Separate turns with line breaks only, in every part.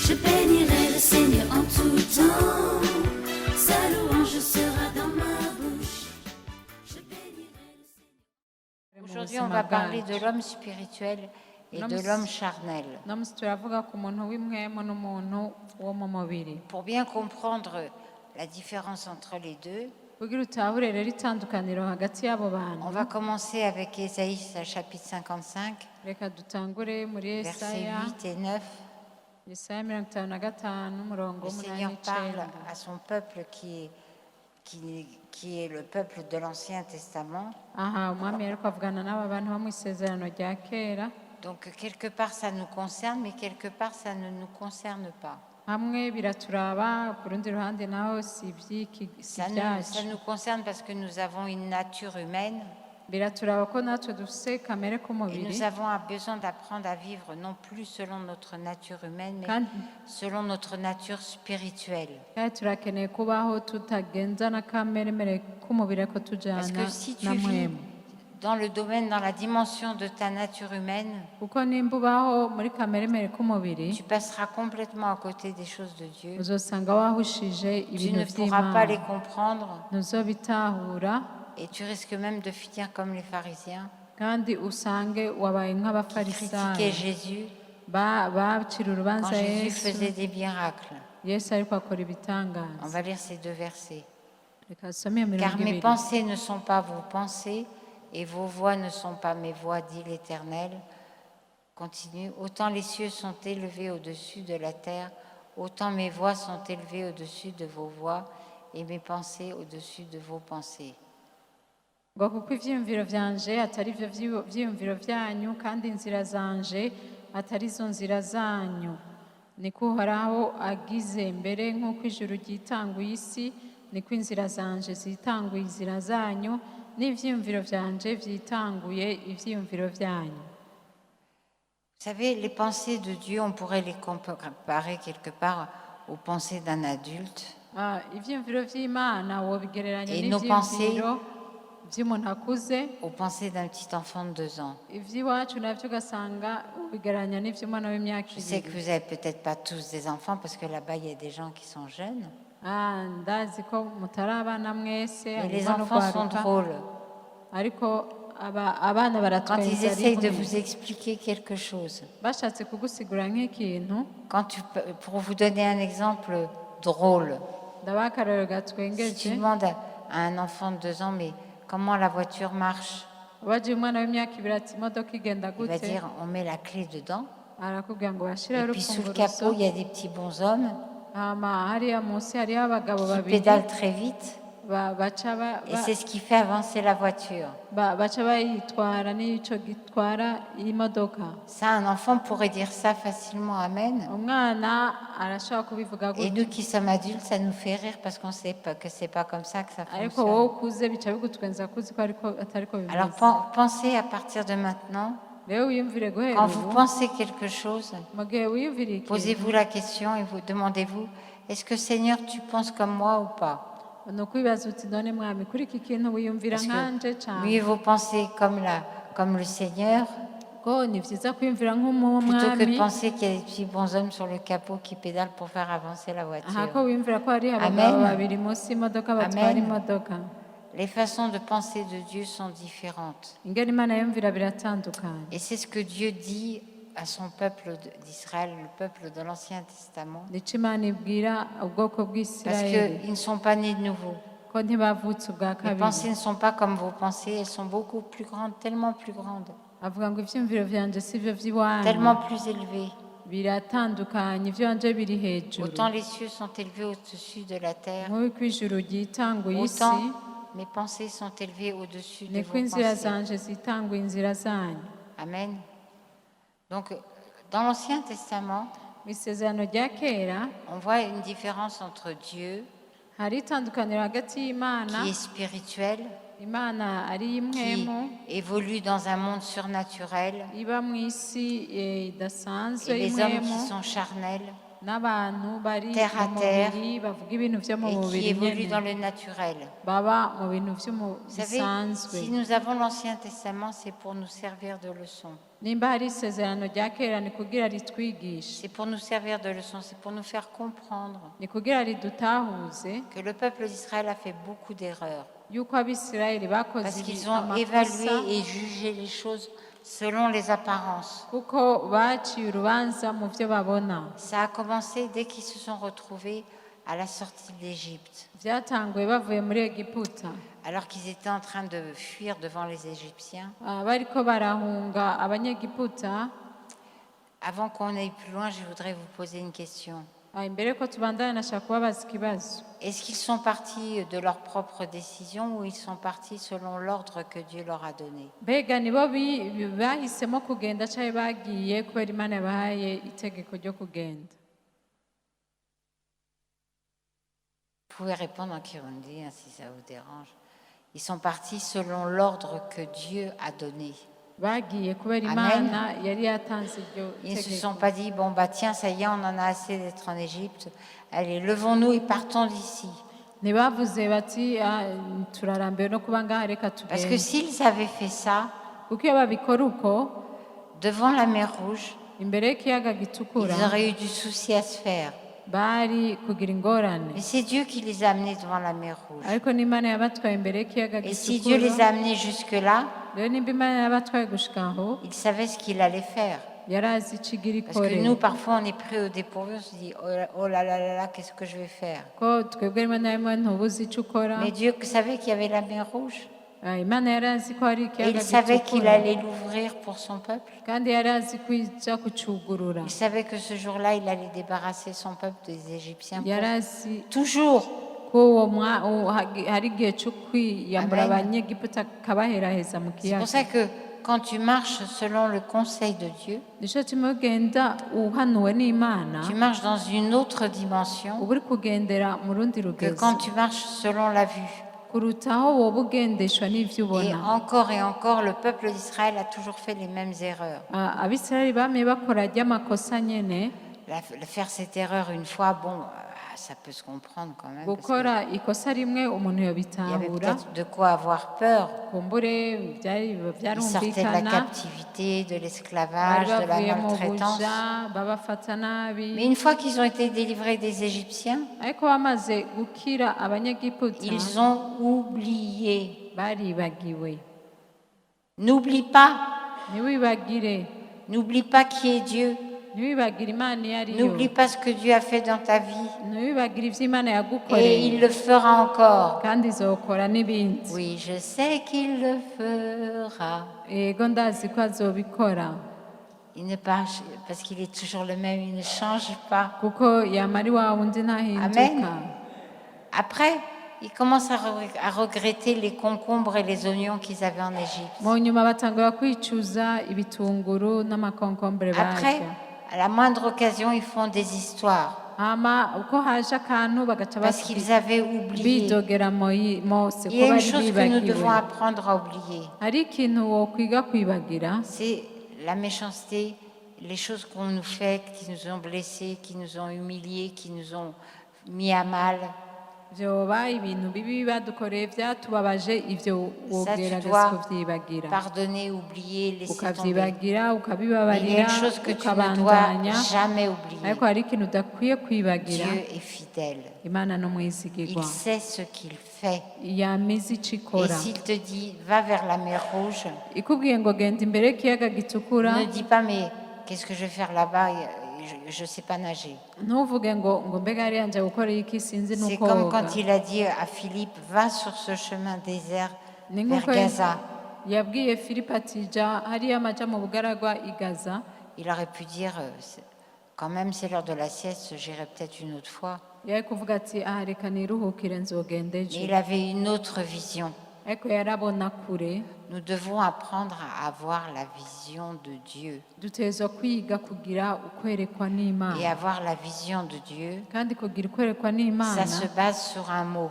Je bénirai le Seigneur en tout temps. Sa louange sera dans ma bouche. Je bénirai le Seigneur.
Aujourd'hui, on va parler de l'homme spirituel et de l'homme charnel. Pour bien comprendre la différence entre les deux, on va commencer avec Ésaïe chapitre 55, versets 8 et 9. Le Seigneur parle à son peuple qui est le peuple de l'Ancien Testament. Donc quelque part ça nous concerne, mais quelque part ça ne nous concerne pas. Ça nous concerne parce que nous avons une nature humaine. Et nous avons besoin d'apprendre à vivre non plus selon notre nature humaine, mais selon notre nature spirituelle. Parce que si tu vis dans le domaine, dans la dimension de ta nature humaine, tu passeras complètement à côté des choses de Dieu. Tu ne pourras pas les comprendre. Et tu risques même de finir comme les pharisiens qui critiquaient Jésus quand Jésus faisait des miracles. On va lire ces deux versets. Car mes pensées ne sont pas vos pensées et vos voix ne sont pas mes voix, dit l'Éternel. Continue. Autant les cieux sont élevés au-dessus de la terre, autant mes voix sont élevées au-dessus de vos voix et mes pensées au-dessus de vos pensées.
ngo kuko ivyiyumviro vyanje atari vyo vyiyumviro vyanyu kandi inzira zanje atari zo nzira zanyu niko Uhoraho agize mbere nk'uko ijuru ryitanguye isi niko inzira zanje zitanguye inzira zanyu n'ivyiyumviro vyanje vyitanguye ivyiyumviro vyanyu.
Vous savez, les pensées de Dieu, on pourrait les comparer quelque part aux pensées d'un adulte. Et nos pensées aux pensées d'un petit enfant de 2 ans. Je sais que vous n'avez peut-être pas tous des enfants parce que là-bas, il y a des gens qui sont jeunes. Mais les enfants sont drôles. Quand ils essayent de vous expliquer quelque chose, pour vous donner un exemple drôle, si tu demandes à un enfant de 2 ans, mais comment la voiture marche, il va dire on met la clé dedans, et puis sous le capot il y a des petits bonshommes qui pédalent très vite. Et c'est ce qui fait avancer la voiture. Ça, un enfant pourrait dire ça facilement, amen. Et nous qui sommes adultes, ça nous fait rire parce qu'on sait pas que c'est pas comme ça que ça fonctionne. Alors pensez à partir de maintenant. Quand vous pensez quelque chose, posez-vous la question et vous demandez-vous, est-ce que Seigneur, tu penses comme moi ou pas? Parce que mieux vaut penser comme le Seigneur plutôt que de penser qu'il y a des petits bonshommes sur le capot qui pédalent pour faire avancer la voiture. Amen. Amen. Les façons de penser de Dieu sont différentes. Et c'est ce que Dieu dit à son peuple d'Israël, le peuple de l'Ancien Testament. Parce qu'ils ne sont pas nés de nouveau. Les pensées ne sont pas comme vos pensées, elles sont beaucoup plus grandes, tellement plus grandes. Tellement plus élevées. Autant les cieux sont élevés au-dessus de la terre, autant mes pensées sont élevées au-dessus de vos pensées. Amen. Donc, dans l'Ancien Testament, on voit une différence entre Dieu, qui est spirituel, qui évolue dans un monde surnaturel, et les hommes qui sont charnels, terre à terre, et qui évoluent dans le naturel. Vous savez, si nous avons l'Ancien Testament, c'est pour nous servir de leçon. C'est pour nous servir de leçon, c'est pour nous faire comprendre que le peuple d'Israël a fait beaucoup d'erreurs. Parce qu'ils ont évalué et jugé les choses selon les apparences. Ça a commencé dès qu'ils se sont retrouvés à la sortie d'Égypte. Alors qu'ils étaient en train de fuir devant les Égyptiens. Avant qu'on aille plus loin, je voudrais vous poser une question. Est-ce qu'ils sont partis de leur propre décision ou ils sont partis selon l'ordre que Dieu leur a donné? Vous pouvez répondre en Kirundi, si ça vous dérange. Ils sont partis selon l'ordre que Dieu a donné. Amen. Ils ne se sont pas dit, bon bah tiens, ça y est, on en a assez d'être en Égypte. Allez, levons-nous et partons d'ici. Parce que s'ils avaient fait ça, devant la mer Rouge, ils auraient eu du souci à se faire. Mais c'est Dieu qui les a amenés devant la mer Rouge. Et si Dieu les a amenés jusque-là, il savait ce qu'il allait faire. Parce que nous, parfois, on est pris au dépourvu, on se dit oh là là là là, qu'est-ce que je vais faire? Mais Dieu savait qu'il y avait la mer Rouge. Et il savait qu'il allait l'ouvrir pour son peuple. Il savait que ce jour-là, il allait débarrasser son peuple des Égyptiens pour toujours. Amen. C'est pour ça que quand tu marches selon le conseil de Dieu, tu marches dans une autre dimension que quand tu marches selon la vue. Et encore, le peuple d'Israël a toujours fait les mêmes erreurs. Faire cette erreur une fois, bon, ça peut se comprendre quand même. Il y avait peut-être de quoi avoir peur. Ils sortaient de la captivité, de l'esclavage, de la maltraitance. Mais une fois qu'ils ont été délivrés des Égyptiens, ils ont oublié. N'oublie pas. N'oublie pas qui est Dieu. N'oublie pas ce que Dieu a fait dans ta vie. Et il le fera encore. Oui, je sais qu'il le fera. Il ne passe parce qu'il est toujours le même, il ne change pas. Amen. Après, ils commencent à regretter les concombres et les oignons qu'ils avaient en Égypte. Après, à la moindre occasion, ils font des histoires. Parce qu'ils avaient oublié. Il y a une chose que nous devons apprendre à oublier. C'est la méchanceté, les choses qu'on nous fait, qui nous ont blessés, qui nous ont humiliés, qui nous ont mis à mal. Ça, tu dois pardonner, oublier, laisser tomber. Il y a une chose que tu ne dois jamais oublier. Dieu est fidèle. Il sait ce qu'il fait. Et s'il te dit, va vers la mer Rouge, ne dis pas, mais qu'est-ce que je vais faire là-bas? Je ne sais pas nager. C'est comme quand il a dit à Philippe, va sur ce chemin désert vers Gaza. Il aurait pu dire, quand même c'est l'heure de la sieste, j'irai peut-être une autre fois. Mais il avait une autre vision. Nous devons apprendre à avoir la vision de Dieu. Et avoir la vision de Dieu, ça se base sur un mot.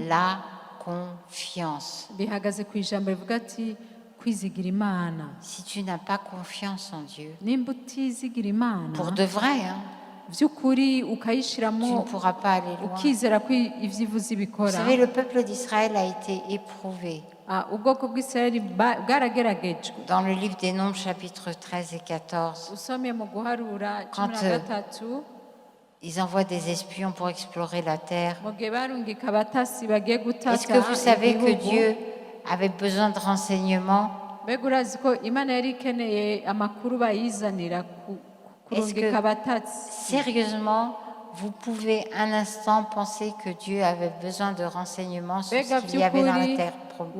La confiance. Si tu n'as pas confiance en Dieu, pour de vrai,
by'ukuri
tu ne
ukayishiramo
pourras pas aller loin.
ukizera ko ivyo ivuze
Vous
ibikora.
savez, le peuple d'Israël a été éprouvé.
Ubwoko bw'Isirayeli bwarageragejwe.
Dans le livre des Nombres, chapitres 13 et 14,
Usomye mu guharura
Quand,
13
ils envoient des espions pour explorer la terre.
mu gihe barungika abatasi bagiye gutata
Est-ce que vous savez que
igihugu.
Dieu avait besoin de renseignements?
Mbega urazi ko Imana yari ikeneye amakuru bayizanira kurungika abatatsi.
Sérieusement, vous pouvez un instant penser que Dieu avait besoin de renseignements sur ce qu'il y avait dans la terre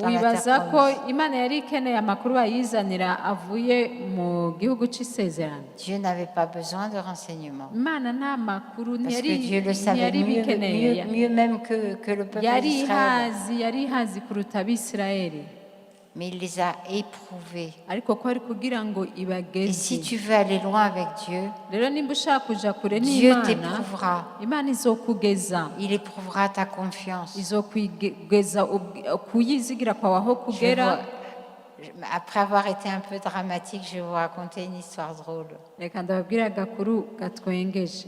wibaza ko
promise.
Imana yari ikeneye amakuru bayizanira avuye mu gihugu cy'isezerano.
Dieu n'avait pas besoin de renseignements.
Imana nta makuru
Parce que Dieu le savait mieux même que le peuple d'Israël.
yari ihazi kuruta Abisirayeli.
Mais il les a éprouvés.
ariko ko ari kugira ngo
Et
ibageze.
si tu veux aller loin avec Dieu,
Rero nimba ushaka kuja kure
Dieu
n'Imana,
t'éprouvera.
Imana izokugeza,
Il éprouvera ta confiance.
izokwigeza kuyizigira kwawe aho kugera.
Après avoir été un peu dramatique, je vais vous raconter une histoire drôle.
Reka ndababwire agakuru gatwengeje.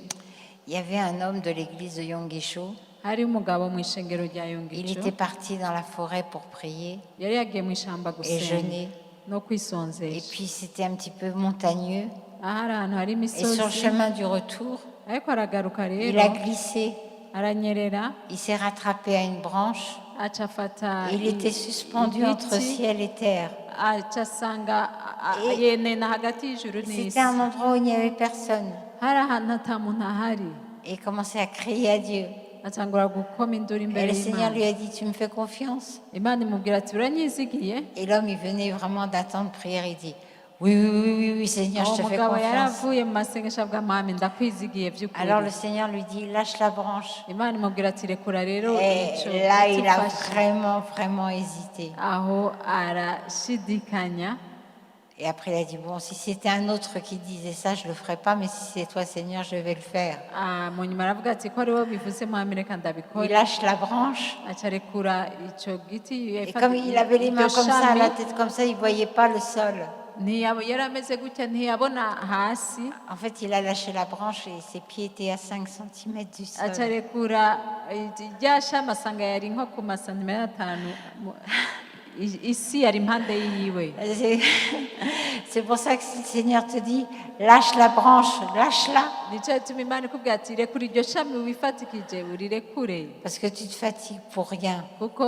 Il y avait un homme de l'église de Yongisho.
Hari umugabo mu ishengero rya
Il
Yongico,
était parti dans la forêt pour prier
yari yagiye mu ishamba
et
gusenga
jeûner.
no
Et
kwisonzesha.
puis c'était un petit peu montagneux.
Ahari ahantu hari
Et sur le
imisozi,
chemin du retour,
ariko aragaruka
il
rero
a glissé.
aranyerera,
Il s'est rattrapé à une branche.
aca afata
Il était suspendu entre
igiti,
ciel et terre.
aca asanga
Et-
yenena hagati y'ijuru n'isi.
C'était un endroit où il n'y avait personne.
Hari ahantu ata muntu ahari,
Et il commençait à crier à Dieu.
atangura gukoma induru
Et
imbere
le Seigneur
y'Imana.
lui a dit, tu me fais confiance?
Imana imubwira ati uranyizigiye.
Et l'homme, il venait vraiment d'attendre prière. Il dit, oui, oui, oui, oui, oui, Seigneur,
Uwo
je te fais
mugabo
confiance.
yaravuye mu masengesho avuga mwami ndakwizigiye by'ukuri.
Alors le Seigneur lui dit, lâche la branche.
Imana imubwira ati rekura rero
Et
ico
là, il a
giti ufashe.
vraiment hésité.
Aho arashidikanya.
Et après, il a dit, bon, si c'était un autre qui disait ça, je ne le ferais pas, mais si c'est toi, Seigneur, je vais le faire.
Mu nyuma aravuga ati ko ari wowe bivuze mwami reka
Il
ndabikora.
lâche la branche.
Aca arekura ico giti,
Et comme il avait les mains comme ça, la tête comme ça, il ne voyait pas le sol.
yari ameze gutya ntiyabona hasi.
En fait, il a lâché la branche et ses pieds étaient à 5 cm du sol.
Aca arekura rya shami asanga yari nko ku masantimetero 5. Isi yari impande yiwe.
C'est pour ça que si le Seigneur te dit, lâche la branche, lâche-la.
Nico gituma Imana ikubwira ati rekura iryo shami wifatikije urirekure,
Parce que tu te fatigues pour rien.
kuko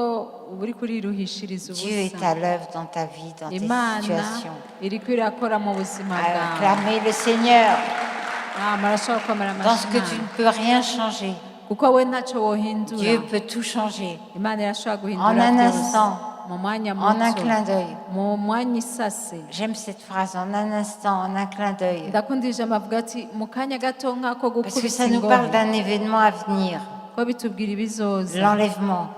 uba uri kuriruhishiriza
Dieu est
ubusa.
à l'œuvre dans ta vie, dans tes
Imana
situations.
iriko irakora mu buzima bwawe.
Acclamez le Seigneur
Marashobora gukomera
dans ce que tu
amashyi,
ne peux rien changer.
kuko we ntacyo wohindura.
Dieu peut tout changer
Imana irashobora
en
guhindura
un
byose
instant,
mu mwanya
en un
muto,
clin d'œil.
mu mwanya isase.
J'aime cette phrase, en un instant, en un clin d'œil.
Ndakunda ijambo avuga ati mu kanya gato nk'ako
Parce que
gukubita
ça nous parle
ingohe,
d'un événement à venir,
ko bitubwira ibizoza,
l'enlèvement.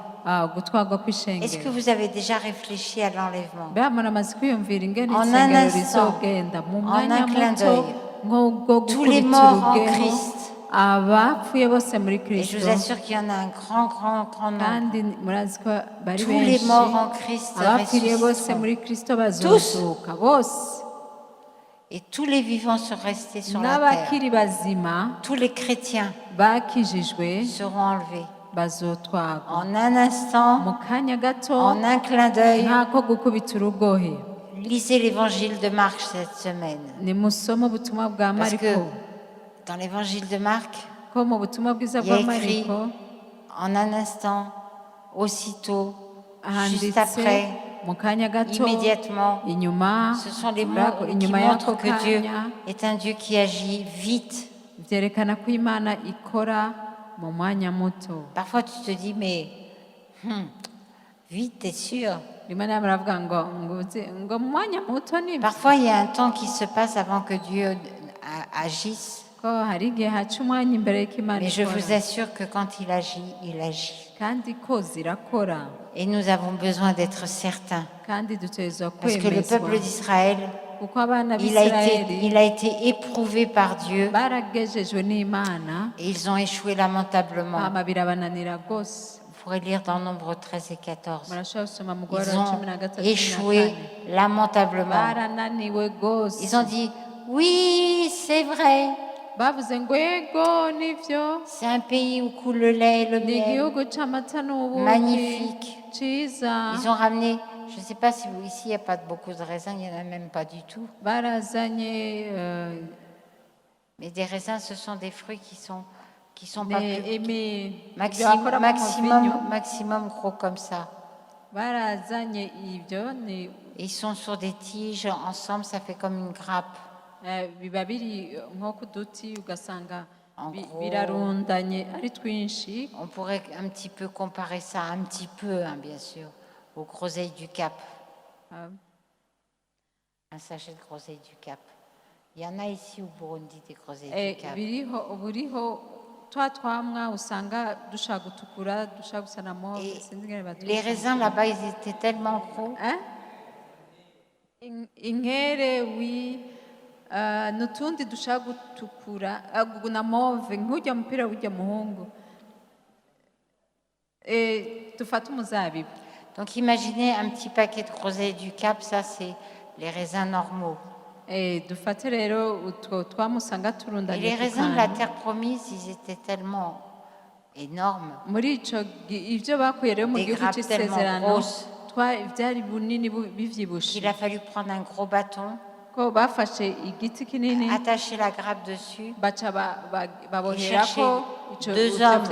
gutwarwa
Est-ce que
kw'ishengero.
vous avez déjà réfléchi à l'enlèvement?
Mbega muramaze kwiyumvira ingene
En un
isengero
instant,
rizogenda mu
en
mwanya
un clin
muto
d'œil.
nk'ubwo
Tous les
gukubita
morts en
urugeho,
Christ.
abapfuye bose muri
Et je
Kristo,
vous assure qu'il y en a un grand nombre.
kandi murazi ko bari
Tous les
benshi,
morts en Christ
abapfiriye bose
ressusciteront.
muri Kristo bazozuka bose,
Et tous les vivants sont restés sur la terre.
n'abakiri bazima
Tous les chrétiens
bakijijwe
seront enlevés.
bazotwarwa
En un instant,
mu kanya gato
en un clin d'œil.
nk'ako gukubita urugohe.
Lisez l'évangile de Marc cette semaine.
Nimusome ubutumwa bwa
Parce que
Mariko,
dans l'évangile de Marc,
ko mu butumwa bwiza
il y a
bwa
écrit
Mariko
en un instant, aussitôt, juste
handitse
après,
mu kanya gato
immédiatement.
inyuma
Ce sont les mots
muri
qui
inyuma y'ako
montrent que Dieu
kanya,
est un Dieu qui agit vite.
byerekana ko Imana ikora mu mwanya muto.
Parfois tu te dis, mais vite, t'es sûr?
Rimwe na rimwe baravuga ngo mu mwanya muto ni
Parfois il y a un temps qui se passe avant que Dieu agisse.
ko hari igihe haca umwanya imbere y'uko Imana
Mais je vous
ikora,
assure que quand il agit.
kandi ko zirakora,
Et nous avons besoin d'être certains.
kandi dutegerezwa
Parce que le
kwemezwa,
peuple d'Israël,
kuko abana
il a
b'Isirayeli
été éprouvé par Dieu
baragejejwe n'Imana,
et ils ont échoué lamentablement.
hama birabananira rwose.
Vous pourrez lire dans Nombre 13 et 14.
Murashobora gusoma mu
Ils
Guharura
ont
13,
échoué
14.
lamentablement.
Barananiwe rwose.
Ils ont dit, oui, c'est vrai,
bavuze ngo yego nivyo
C'est un pays où coule le lait et le
ni
miel.
igihugu c'amata n'ubuki
Magnifique.
ciza.
Ils ont ramené, je ne sais pas si ici il n'y a pas beaucoup de raisins, il n'y en a même pas du tout.
barazanye
Mais des raisins, ce sont des fruits qui sont pas plus
maximum
maximum gros comme ça.
barazanye ibyo ni
Ils sont sur des tiges ensemble, ça fait comme une grappe.
biba biri nko ku duti ugasanga
En gros,
birarundanye ari twinshi.
on pourrait un petit peu comparer ça, un petit peu, hein, bien sûr, aux groseilles du Cap. Un sachet de groseilles du Cap. Il y en a ici au Burundi des groseilles du Cap.
buriho twa twamwa usanga dushaka gutukura dushaka gusa na move.
Les raisins là-bas, ils étaient tellement gros.
Inkere n'utundi dushaka gutukura na move nk'ujya mupira w'ujya muhungu dufata umuzabibu.
Donc imaginez un petit paquet de groseilles du Cap, ça c'est les raisins normaux.
Dufate rero utwo twamusanga
Et
turundanye.
les raisins de la terre promise, ils étaient tellement énormes.
Muri ico ivyo bakuye rero mu
Des
gihugu
grappes tellement
c'isezerano
grosses
byari bunini bivyibushe
qu'il a fallu prendre un gros bâton,
ko bafashe igiti kinini
attacher la grappe dessus,
baca baboherako
chercher deux hommes,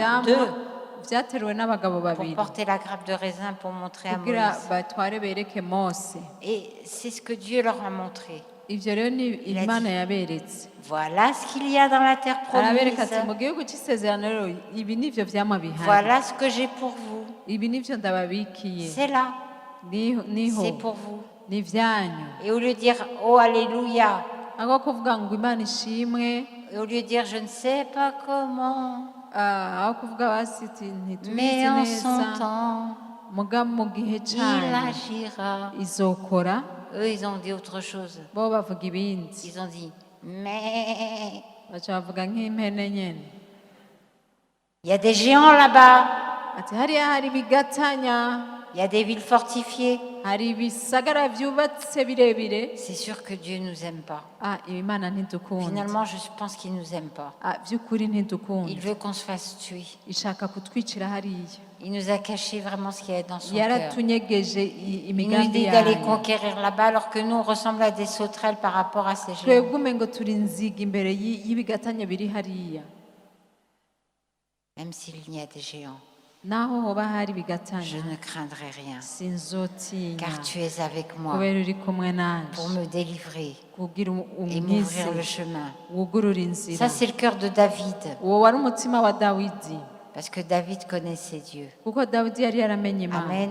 vyateruwe n'abagabo
pour
babiri
porter la grappe de raisin pour montrer à
kugira
Moïse.
batware bereke Mose.
Et c'est ce que Dieu leur a montré.
Ivyo rero ni
Il a
Imana
dit,
yaberetse,
Voilà ce qu'il y a dans la terre
arabereka ati
promise.
mu gihugu c'isezerano rero ibi nivyo vyama bihari,
Voilà ce que j'ai pour vous.
ibi nivyo ndababikiye,
C'est là,
niho
c'est pour vous.
ni vyanyu.
Et au lieu de dire oh alléluia,
Aho kuvuga ngo Imana ishimwe,
et au lieu de dire je ne sais pas comment,
aho kuvuga basiti
mais
ntitubizi
en son
neza
temps,
muga mu gihe
il
cayo
agira.
izokora.
Eux, ils ont dit autre chose.
Bo bavuga ibindi,
Ils ont dit mais
baca bavuga nk'impene nyene
il y a des géants là-bas,
ati hariya hari ibigatanya,
il y a des villes fortifiées.
hari ibisagara vyubatse birebire.
C'est sûr que Dieu nous aime pas.
Imana ntidukunda,
Finalement, je pense qu'il nous aime pas.
vy'ukuri
Il
ntidukunda,
veut qu'on se fasse tuer.
ishaka kutwicira hariya.
Il nous a caché vraiment ce qu'il y a dans son cœur.
Yaratunyegeje
Il nous
imigambi
dit d'aller
yayo.
conquérir là-bas alors que nous on ressemble à des sauterelles par rapport à ces géants.
Twebwe umengo turi inziga imbere y'ibigatanya biri hariya.
Même s'il y a des géants,
Naho hoba hari
je
ibigatanya
ne craindrai rien.
sinzotinya,
Car tu es avec moi
kubera uri kumwe
pour
nanje
me délivrer
kugira
et m'ouvrir le chemin.
wugurura inzira.
Ça, c'est le cœur de David.
Uwo wari umutima wa Dawidi,
Parce que David connaissait Dieu.
kuko Dawidi yari yaramenye Imana.
Amen.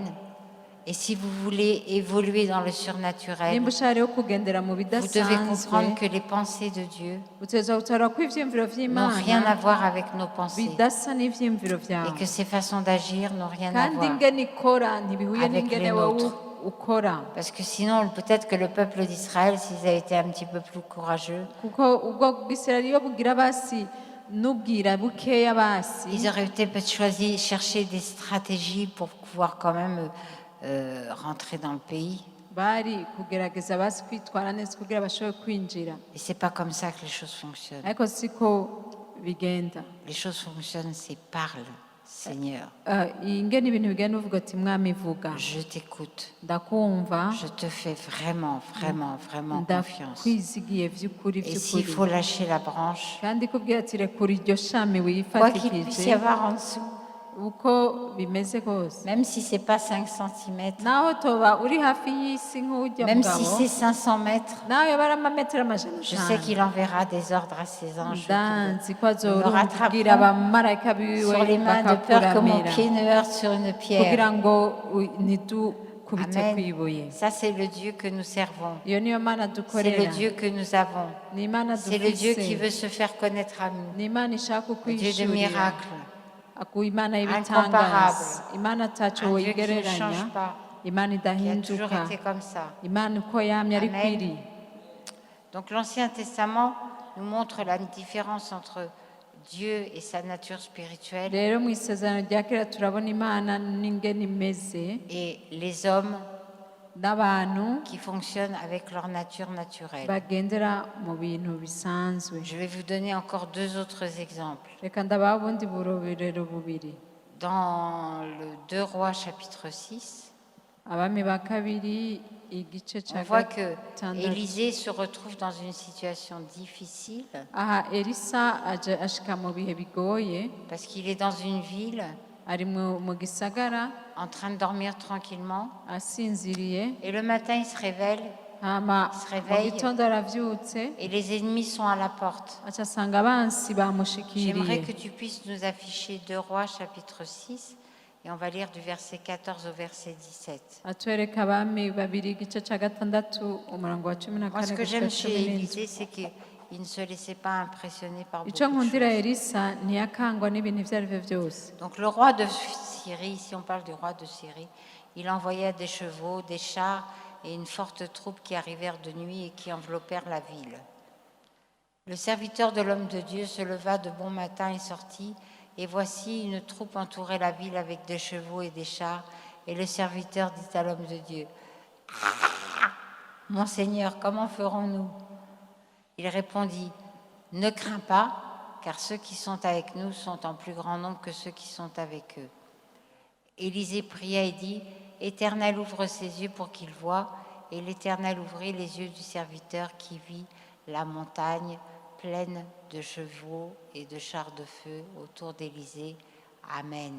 Et si vous voulez évoluer dans le surnaturel,
Nimba ushaka rero kugendera mu
vous devez
bidasanzwe,
comprendre que les pensées de Dieu
uteza gutora ko ivyiyumviro
n'ont rien à
vy'Imana
voir avec nos pensées.
bidasa n'ivyiyumviro
Et
vyawe,
que ces façons d'agir n'ont rien à
kandi
voir.
ingene ikora ntibihuye
avec
n'ingene
les
wowe
nôtres.
ukora.
Parce que sinon, peut-être que le peuple d'Israël, s'ils avaient été un petit peu plus courageux,
Kuko ubwo bw'Isirayeli iyo bugira basi n'ubwira bukeya basi,
ils auraient peut-être choisi, cherché des stratégies pour pouvoir quand même rentrer dans le pays.
bari kugerageza basi kwitwara neza kugira bashobore kwinjira,
Et c'est pas comme ça que les choses fonctionnent.
ariko siko bigenda.
Les choses fonctionnent, c'est parle, Seigneur.
Ingene ibintu bigenda uvuga ati Mwami vuga,
Je t'écoute.
ndakumva,
Je te fais vraiment, vraiment, vraiment confiance.
ndakwizigiye vy'ukuri
Et s'il faut
vy'ukuri,
lâcher la branche,
kandi kubwira ati rekura iryo shami
quoi qu'il puisse y
wifatikije
avoir en dessous,
uko bimeze kose,
même si c'est pas 5 cm,
naho toba uri hafi y'isi nk'ujya
même si
mugabo,
c'est 500 mètres,
nawe yoba ari amametero amajana
je sais
atanu,
qu'il enverra des ordres à ses anges
ndanzi ko
me
azorubwira
rattraperont
abamarayika biwe
sur les mains de peur que mon
bakakuramira
pied ne heurte sur une pierre.
kugira ngo ntidukubite
Amen.
kw'ibuye.
Ça, c'est le Dieu que nous servons.
Iyo niyo Mana
C'est
dukorera,
le Dieu que nous avons.
ni Imana
C'est le Dieu qui
dufise,
veut se faire connaître à nous.
ni Imana ishaka
Le Dieu de
ukwishurira,
miracles,
Imana
incomparable,
y'ibitangaza, Imana ataco
un Dieu qui ne
woyigereranya,
change pas,
Imana
qui a toujours
idahinduka,
été comme ça.
Imana uko yamye ari
Amen.
kwiri.
Donc l'Ancien Testament nous montre la différence entre Dieu et sa nature spirituelle
Rero mu isezerano rya kera turabona Imana n'ingene imeze,
et les hommes qui fonctionnent avec leur nature naturelle.
bagendera mu bintu bisanzwe.
Je vais vous donner encore 2 autres exemples.
Reka ndabaha ubundi burorero bubiri.
Dans le 2 Rois chapitre 6,
Abami ba kabiri igice
on
ca
voit que
gatandatu.
Élisée se retrouve dans une situation difficile
Aha Elisa aje ashika mu bihe bigoye,
parce qu'il est dans une ville
ari mu gisagara
en train de dormir tranquillement
asinziriye,
et le matin il se révèle
hama
se
mu
réveille.
gitondo aravyutse
Et les ennemis sont à la porte.
aca asanga abansi
J'aimerais
bamushikiriye.
que tu puisses nous afficher 2 Rois chapitre 6 et on va lire du verset 14 au verset 17.
Atwereka abami babiri igice ca gatandatu umurongo wa 14
Moi, ce que
gushika
j'aime chez
17.
Élisée, c'est qu'il ne se laissait pas impressionner par beaucoup
Ico
de
nkundira
choses.
Elisa ntiyakangwa n'ibintu ivyo ari vyo vyose.
Donc le roi de Syrie, ici on parle du roi de Syrie, il envoya des chevaux, des chars et une forte troupe qui arrivèrent de nuit et qui enveloppèrent la ville. Le serviteur de l'homme de Dieu se leva de bon matin et sortit, et voici une troupe entourait la ville avec des chevaux et des chars, et le serviteur dit à l'homme de Dieu, « Mon Seigneur, comment ferons-nous » Il répondit, « Ne crains pas, car ceux qui sont avec nous sont en plus grand nombre que ceux qui sont avec eux. » Élisée pria et dit, « Éternel, ouvre ses yeux pour qu'il voie. » Et l'Éternel ouvrit les yeux du serviteur qui vit la montagne pleine de chevaux et de chars de feu autour d'Élisée. Amen.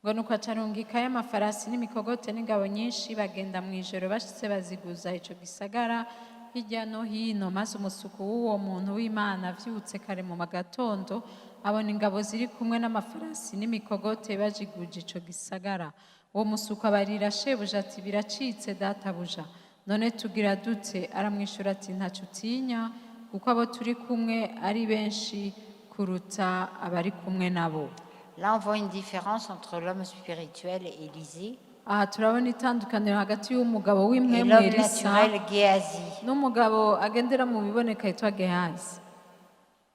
ngo nuko acarungikayo amafarasi n'imikogote n'ingabo nyinshi bagenda mu ijoro bashitse baziguza ico gisagara hirya no hino, maze umusuku w'uwo muntu w'Imana avyutse kare mu magatondo abona ingabo ziri kumwe n'amafarasi n'imikogote bajiguje ico gisagara. Uwo musuku abarira shebuja ati, biracitse databuja, none tugira dute? Aramwishura ati, ntaco utinya, kuko abo turi kumwe ari benshi kuruta abari kumwe nabo.
Là, on voit une différence entre l'homme spirituel et Élisée
Aha turabona itandukaniro hagati y'umugabo
et
w'impwemu
l'homme
Elisa
naturel Géasi.
n'umugabo agendera mu biboneka yitwa Gehazi.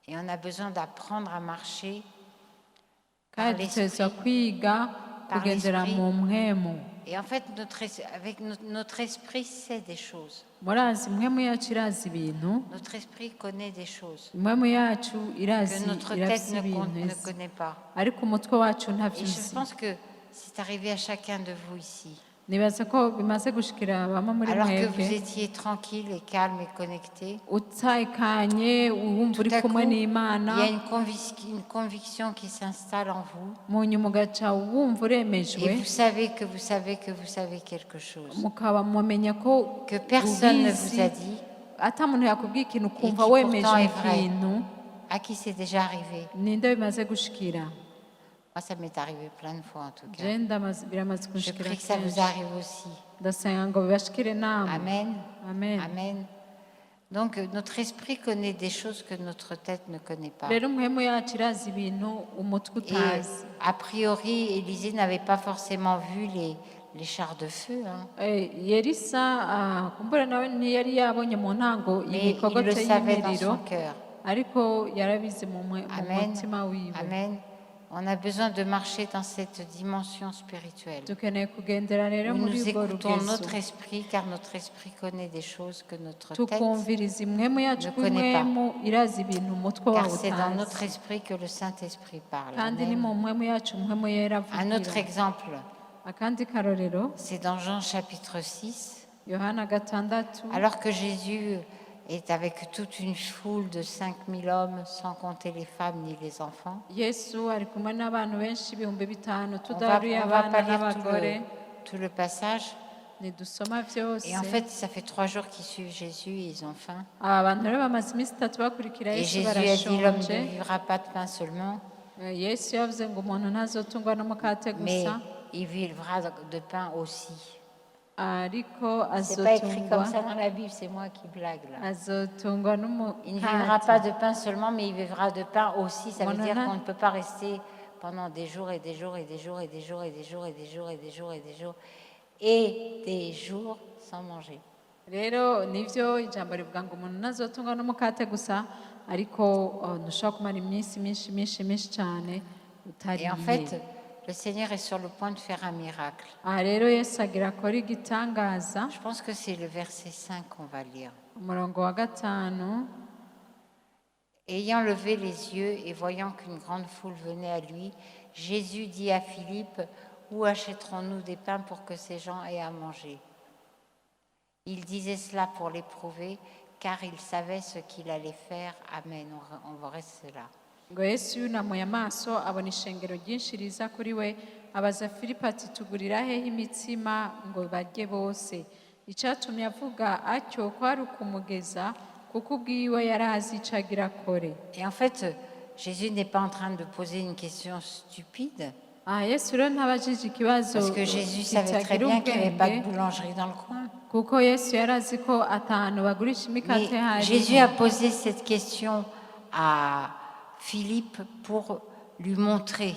Et on a besoin d'apprendre à marcher par
Kandi dutegerezwa
l'esprit.
kwiga
par
kugendera
l'esprit.
mu mpwemu.
Et en fait, avec notre esprit sait des choses.
Murazi impwemu yacu irazi ibintu,
Notre esprit connaît des choses
impwemu yacu irazi
que notre tête
irafise
ne
ibintu izi,
connaît pas.
ariko umutwe wacu
Et
ntavyo
je
uzi.
pense que c'est arrivé à chacun de vous ici.
Nibaza ko bimaze gushikira bamwe muri
Alors que vous
mwebwe
étiez tranquille et calme et connecté,
utekanye wumva
tout
uri
à coup,
kumwe
il
n'Imana,
y a une conviction qui s'installe en vous.
mu nyuma ugaca wumva
Et
uremejwe,
vous savez que vous savez que vous savez quelque chose
mukaba mumenya ko
que personne ne vous
ubizi,
a dit,
ata muntu yakubwiye ikintu ukumva
qui
wemeje
pourtant est vrai.
ikintu.
à qui c'est déjà arrivé.
Ninde bimaze gushikira?
Moi, ça m'est arrivé plein de fois en tout cas.
Je biramaze
Je
kunshikira
prie que ça vous
kenshi.
arrive aussi.
Ndasenga ngo bibashikire namwe.
Amen.
Amen.
Amen. Donc, notre esprit connaît des choses que notre tête ne connaît pas.
Rero impwemu yacu irazi ibintu umutwe
Et
utazi.
a priori, Élisée n'avait pas forcément vu les chars de feu, hein.
Elisa kumbura nawe ntiyari yabonye mu ntango
Mais il le
imikogote
savait dans
y'imiriro,
son cœur.
ariko yarabize mu
Amen.
mutima wiwe.
Amen. On a besoin de marcher dans cette dimension spirituelle.
Dukeneye kugendera rero
Où
muri
nous
urwo
écoutons
rugezo,
notre esprit, car notre esprit connaît des choses que notre tête,
tukumviriza impwemu yacu
ne
ko
connaît pas.
impwemu irazi ibintu umutwe
car
wawe
c'est dans notre
utazi,
esprit que le Saint-Esprit parle.
kandi ni
Amen.
mu mpwemu yacu impwemu yera
Un autre
avugira.
exemple,
Akandi karorero,
c'est dans Jean chapitre 6,
Yohana 6,
alors que Jésus est avec toute une foule de 5000 hommes, sans compter les femmes ni les enfants.
Yesu ari kumwe n'abantu benshi ibihumbi bitanu
On va
tudaruye
pas
abana
lire
n'abagore,
tout le passage.
nidusoma vyose.
Et en fait, ça fait 3 jours qu'ils suivent Jésus et ils ont faim.
Aba bantu rero bamaze iminsi itatu bakurikira
Et
Yesu
Jésus a dit, l'homme
barashonje.
ne vivra pas de pain seulement,
Yesu yavuze ngo umuntu ntazotungwa n'umukate
mais
gusa,
il vivra de pain aussi.
ariko
C'est pas écrit
azotungwa
comme ça dans la Bible, c'est moi qui blague là.
azotungwa
Il ne vivra pas
n'umukate.
de pain seulement, mais il vivra de pain aussi. Ça veut
Mon
dire
nana.
qu'on ne peut pas rester pendant des jours et des jours et des jours et des jours et des jours et des jours et des jours et des jours et des jours sans manger.
Rero nivyo ijambo rivuga ngo umuntu ntazotungwa n'umukate gusa, ariko ntushobora kumara iminsi myinshi cyane
Et en
utariye.
fait, Le Seigneur est sur le point de faire un miracle.
aha rero yesu agira akora igitangaza.
Je pense que c'est le verset 5 qu'on va lire.
Umurongo wa 5.
Ayant levé les yeux et voyant qu'une grande foule venait à lui, Jésus dit à Philippe, « Où achèterons-nous des pains pour que ces gens aient à manger ?» Il disait cela pour l'éprouver, car il savait ce qu'il allait faire. Amen. On va rester là.
ngo yesu yunamuye amaso abona ishengero ryinshi riza kuri we, abaza filipo ati tugurira hehe imitsima ngo barye bose. Icyatumye avuga atyo kwari ukumugeza, kuko ubwiwe yari azi icyo agira akore.
Et en fait, Jésus n'est pas en train de poser une question stupide.
Yesu rero ntabajije ikibazo
Parce que Jésus savait très bien qu'il n'y avait pas de boulangerie dans le coin.
kuko yesu yari azi ko ahantu bagurisha imikate
Mais
hari.
Jésus a posé cette question à Philippe pour lui montrer,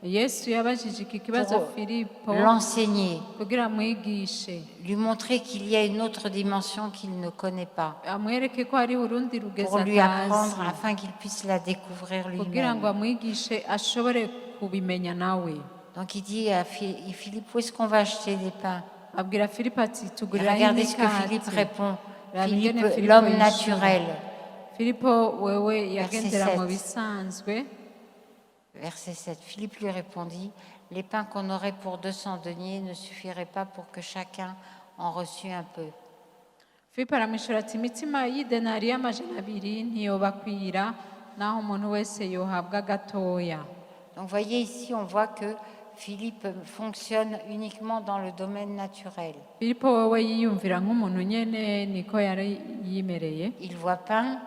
yesu yabajije iki kibazo
pour
filipo
l'enseigner,
kugira amwigishe,
lui montrer qu'il y a une autre dimension qu'il ne connaît pas,
amwereke ko hari urundi
pour
rugeza
lui apprendre
atazi,
afin qu'il puisse la découvrir
kugira ngo
lui-même.
amwigishe ashobore kubimenya nawe.
Donc il dit à Philippe, où est-ce qu'on va acheter des pains?
Abwira filipo ati
Et
tugurira
regardez ce que Philippe
imikate.
répond.
Ramigene
Philippe,
Philippe
l'homme
yishura.
naturel.
filipo wewe yagendera
7.
mu bisanzwe.
Verset 7. Philippe lui répondit, les pains qu'on aurait pour 200 deniers ne suffiraient pas pour que chacun en reçût un peu.
filipo aramwishura ati imitima y'idenari y'amajana 2 ntiyobakwira, naho umuntu wese yohabwa gatoya.
Donc voyez ici, on voit que Philippe fonctionne uniquement dans le domaine naturel.
filipo wowe yiyumvira nk'umuntu nyene, niko yari yimereye.
Il voit pain,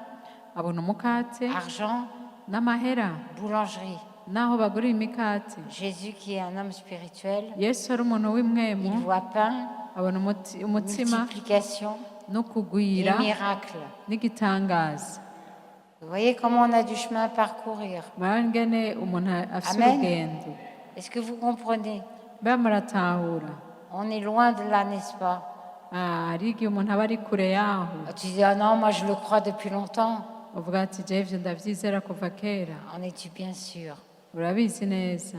abona umukate
argent,
n'amahera
boulangerie.
naho bagurira imikate.
Jésus qui est un homme spirituel,
yesu ari umuntu w'imwemu,
il voit pain,
abona umutsima
multiplication
no
et
kugwira
miracle.
n'igitangaza.
Vous voyez comment on a du chemin à parcourir.
murabona ingene umuntu afise
Amen.
urugendo.
Est-ce que vous comprenez?
mbe muratahura.
On est loin de là, n'est-ce pas?
hari igihe umuntu aba ari kure yaho,
Tu dis, ah non, moi je le crois depuis longtemps.
uvuga ati jewe ivyo ndavyizera kuva kera.
En es-tu bien sûr?
urabizi neza,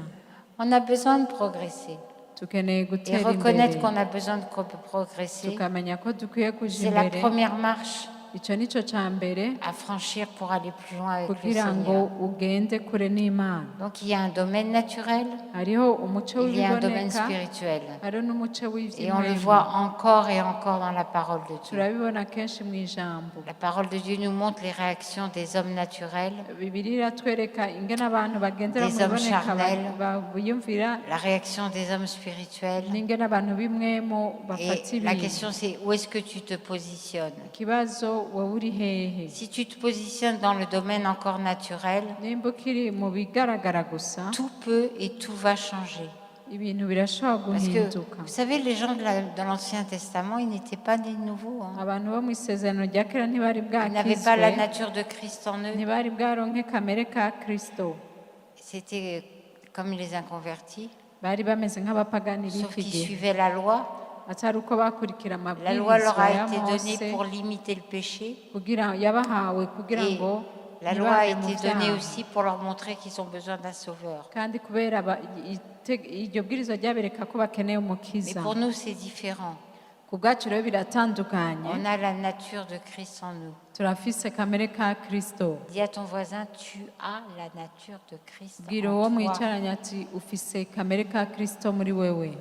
On a besoin de progresser
tukeneye
et
gutera
reconnaître
imbere,
qu'on a besoin de progresser.
tukamenya ko dukwiye kuja
C'est la
imbere.
première marche
ico nico ca mbere
à franchir pour aller plus loin avec le
kugira ngo
Seigneur.
ugende kure n'Imana.
Donc il y a un domaine naturel,
hariho umuco
il y a un domaine
w'ibiboneka,
spirituel.
hariho n'umuco
Et on le
w'ivy'imwemu.
voit encore et encore dans la parole de Dieu.
turabibona kenshi mu ijambo.
La parole de Dieu nous montre les réactions des hommes naturels,
bibiliya iratwereka ingene abantu bagendera mu
Des hommes
biboneka
charnels.
biyumvira,
la réaction des hommes spirituels.
n'ingene abantu b'imwemu bafata
Et la
ibintu.
question c'est où est-ce que tu te positionnes?
ikibazo wowe uri hehe?
Si tu te positionnes dans le domaine encore naturel,
nimba ukiri mu bigaragara gusa,
tout peut et tout va changer.
ibintu birashobora
Parce que,
guhinduka.
vous savez, les gens de l'Ancien Testament, ils n'étaient pas des nouveaux. Hein.
abantu bo mu isezerano rya kera ntibari
Ils n'avaient pas la
bwakizwe,
nature de Christ en eux.
ntibari bwaronke kamere ka kristo.
C'était comme les inconvertis,
bari bameze nk'abapagani
sauf
b'iki
qu'ils
gihe,
suivaient la loi.
atari uko bakurikira
La loi leur
amabwirizwa
a
ya
été donnée
mose,
pour limiter le péché.
yabahawe kugira
Et
ngo
la loi a
ntibave mu
été donnée
byaha.
aussi pour leur montrer qu'ils ont besoin d'un sauveur.
kandi kubera iryo bwirizwa ryabereka ko bakeneye
Mais
umukiza.
pour nous, c'est différent.
ku bwacu rero biratandukanye,
On a la nature de Christ en nous.
turafise kamere ka kristo.
Dis à ton voisin, tu as la nature de Christ
bwira uwo
en toi.
mwicaranye ati ufise kamere ka kristo muri wewe.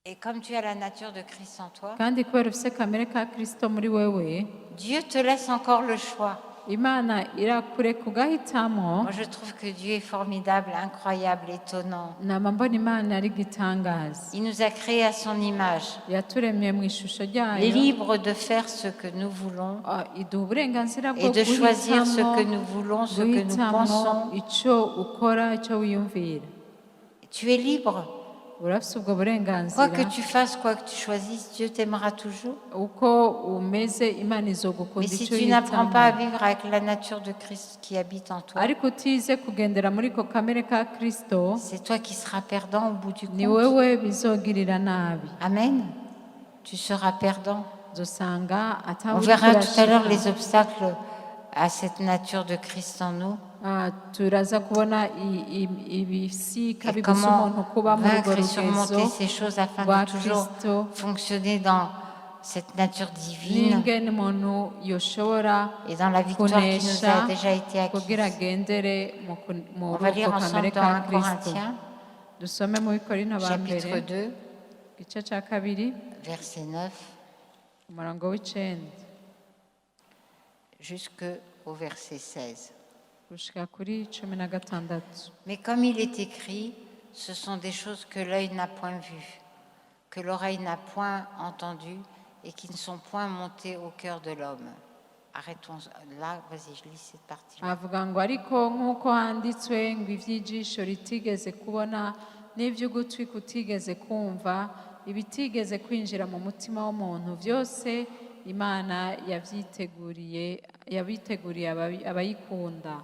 Et comme tu as la nature de Christ en toi,
kandi kubera ufise kamere ka kristo muri wewe,
Dieu te laisse encore le choix.
imana irakure kugahitamo.
Moi, je trouve que Dieu est formidable, incroyable, étonnant.
nama mbona imana ari igitangaza.
Il nous a créés à son image,
yaturemye mu ishusho ryayo,
libre de faire ce que nous voulons
iduha uburenganzira bwo
et de choisir ce que nous
guhitamo
voulons, ce que nous pensons.
icyo ukora, icyo wiyumvira.
Tu es libre.
urafise ubwo
Quoi
burenganzira.
que tu fasses, quoi que tu choisisses, Dieu t'aimera toujours.
uko umeze imana
Mais
izogukunda
si
icyo
tu n'apprends pas à
uhitamo.
vivre avec la nature de Christ qui habite en toi,
ariko utize kugendera muri ko kamere ka kristo,
c'est toi qui seras perdant au bout du
ni
compte.
wewe bizogirira nabi.
Amen. Tu seras perdant.
uzosanga
On verra tout à l'heure les obstacles à cette nature de Christ en nous.
turaza kubona ibisika
Et
bibuza
comment
umuntu kuba muri urwo
vaincre et surmonter
rugezo
ces choses afin
rwa
de toujours
Kristo
fonctionner dans cette nature divine
n'ingene umuntu yoshobora
et dans la victoire qui nous
kunesha
a déjà été
kugira
acquise.
agendere
On va lire
ubwo kamere
ensemble dans
ka
1
Kristo.
Corinthiens,
Dusome mu Bikorino ba mbere
chapitre 2,
igice cya kabiri
verset 9,
umurongo w'icenda
jusqu'au verset 16.
gushika kuri 16.
Mais comme il est écrit, ce sont des choses que l'œil n'a point vues, que l'oreille n'a point entendues et qui ne sont point montées au cœur de l'homme. Arrêtons là, vas-y, je lis cette partie.
avuga ngo ariko nk'uko handitswe ngo iby'ijisho ritigeze kubona n'iby'ugutwi kutigeze kumva ibitigeze kwinjira mu mutima w'umuntu byose Imana yabiteguriye abayikunda.